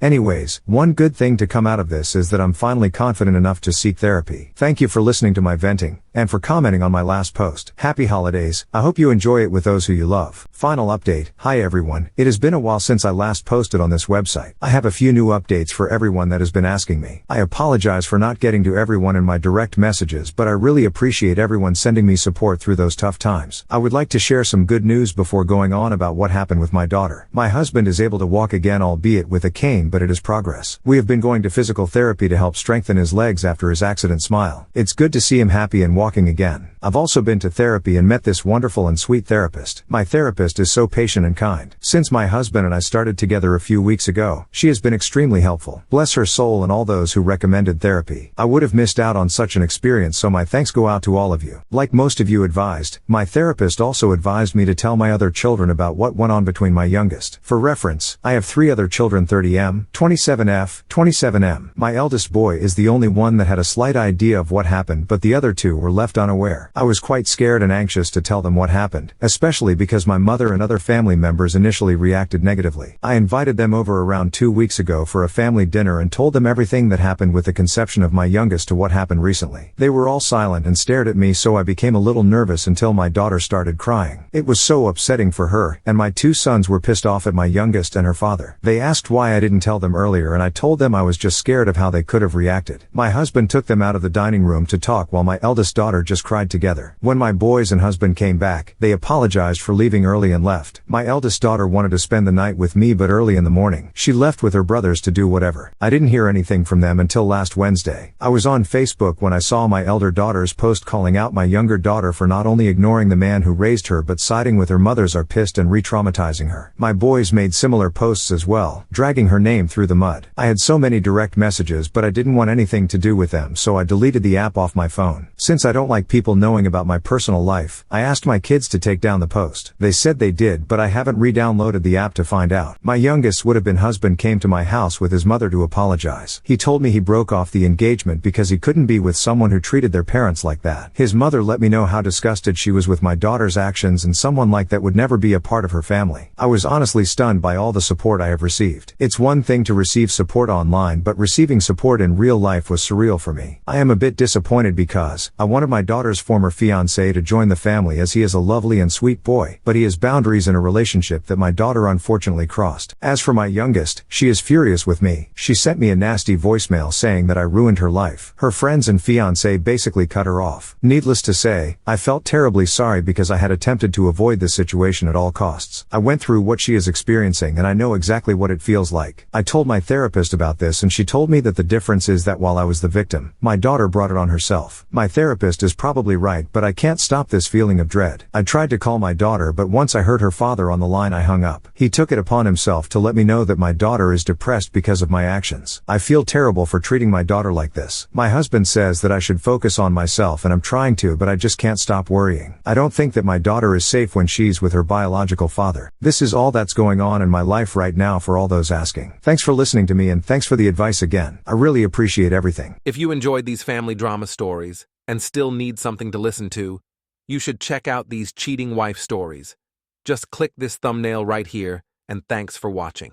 Anyways, one good thing to come out of this is that I'm finally confident enough to seek therapy. Thank you for listening to my venting, and for commenting on my last post. Happy holidays. I hope you enjoy it with those who you love. Final update. Hi everyone. It has been a while since I last posted on this website. I have a few new updates for everyone that has been asking me. I apologize for not getting to everyone in my direct messages, but I really appreciate everyone sending me support through those tough times. I would like to share some good news before going on about what happened with my daughter. My husband is able to walk again, albeit with a cane, but it is progress. We have been going to physical therapy to help strengthen his legs after his accident. Smile. It's good to see him happy and walking again. I've also been to therapy and met this wonderful and sweet therapist. My therapist is so patient and kind. Since my husband and I started together a few weeks ago, she has been extremely helpful. Bless her soul and all those who recommended therapy. I would have missed out on such an experience, so my thanks go out to all of you. Like most of you advised, my therapist also advised me to tell my other children about what went on between my youngest. For reference, I have 3 other children, 30M, 27F, 27M. My eldest boy is the only one that had a slight idea of what happened, but the other 2 were left unaware. I was quite scared and anxious to tell them what happened, especially because my mother and other family members initially reacted negatively. I invited them over around 2 weeks ago for a family dinner and told them everything that happened with the conception of my youngest to what happened recently. They were all silent and stared at me, so I became a little nervous until my daughter started crying. It was so upsetting for her, and my 2 sons were pissed off at my youngest and her father. They asked why I didn't tell them earlier, and I told them I was just scared of how they could have reacted. My husband took them out of the dining room to talk while my eldest daughter just cried together. When my boys and husband came back, they apologized for leaving early and left. My eldest daughter wanted to spend the night with me, but early in the morning, she left with her brothers to do whatever. I didn't hear anything from them until last Wednesday. I was on Facebook when I saw my elder daughter's post calling out my younger daughter for not only ignoring the man who raised her but siding with her mothers are pissed and re-traumatizing her. My boys made similar posts as well, dragging her name through the mud. I had so many direct messages, but I didn't want anything to do with them, so I deleted the app off my phone. Since I don't like people knowing about my personal life, I asked my kids to take down the post. They said they did, but I haven't re-downloaded the app to find out. My youngest would-have-been husband came to my house with his mother to apologize. He told me he broke off the engagement because he couldn't be with someone who treated their parents like that. His mother let me know how disgusted she was with my daughter's actions, and someone like that would never be a part of her family. I was honestly stunned by all the support I have received. It's one thing to receive support online, but receiving support in real life was surreal for me. I am a bit disappointed because I wanted my daughter's former fiancé to join the family, as he is a lovely and sweet boy, but he has boundaries in a relationship that my daughter unfortunately crossed. As for my youngest, she is furious with me. She sent me a nasty voicemail saying that I ruined her life. Her friends and fiancé basically cut her off. Needless to say, I felt terribly sorry because I had attempted to avoid this situation at all costs. I went through what she is experiencing and I know exactly what it feels like. I told my therapist about this and she told me that the difference is that while I was the victim, my daughter brought it on herself. My therapist is probably right, but I can't stop this feeling of dread. I tried to call my daughter, but once I heard her father on the line, I hung up. He took it upon himself to let me know that my daughter is depressed because of my actions. I feel terrible for treating my daughter like this. My husband says that I should focus on myself, and I'm trying to, but I just can't stop worrying. I don't think that my daughter is safe when she's with her biological father. This is all that's going on in my life right now, for all those asking. Thanks for listening to me, and thanks for the advice again. I really appreciate everything. If you enjoyed these family drama stories and still need something to listen to, you should check out these cheating wife stories. Just click this thumbnail right here, and thanks for watching.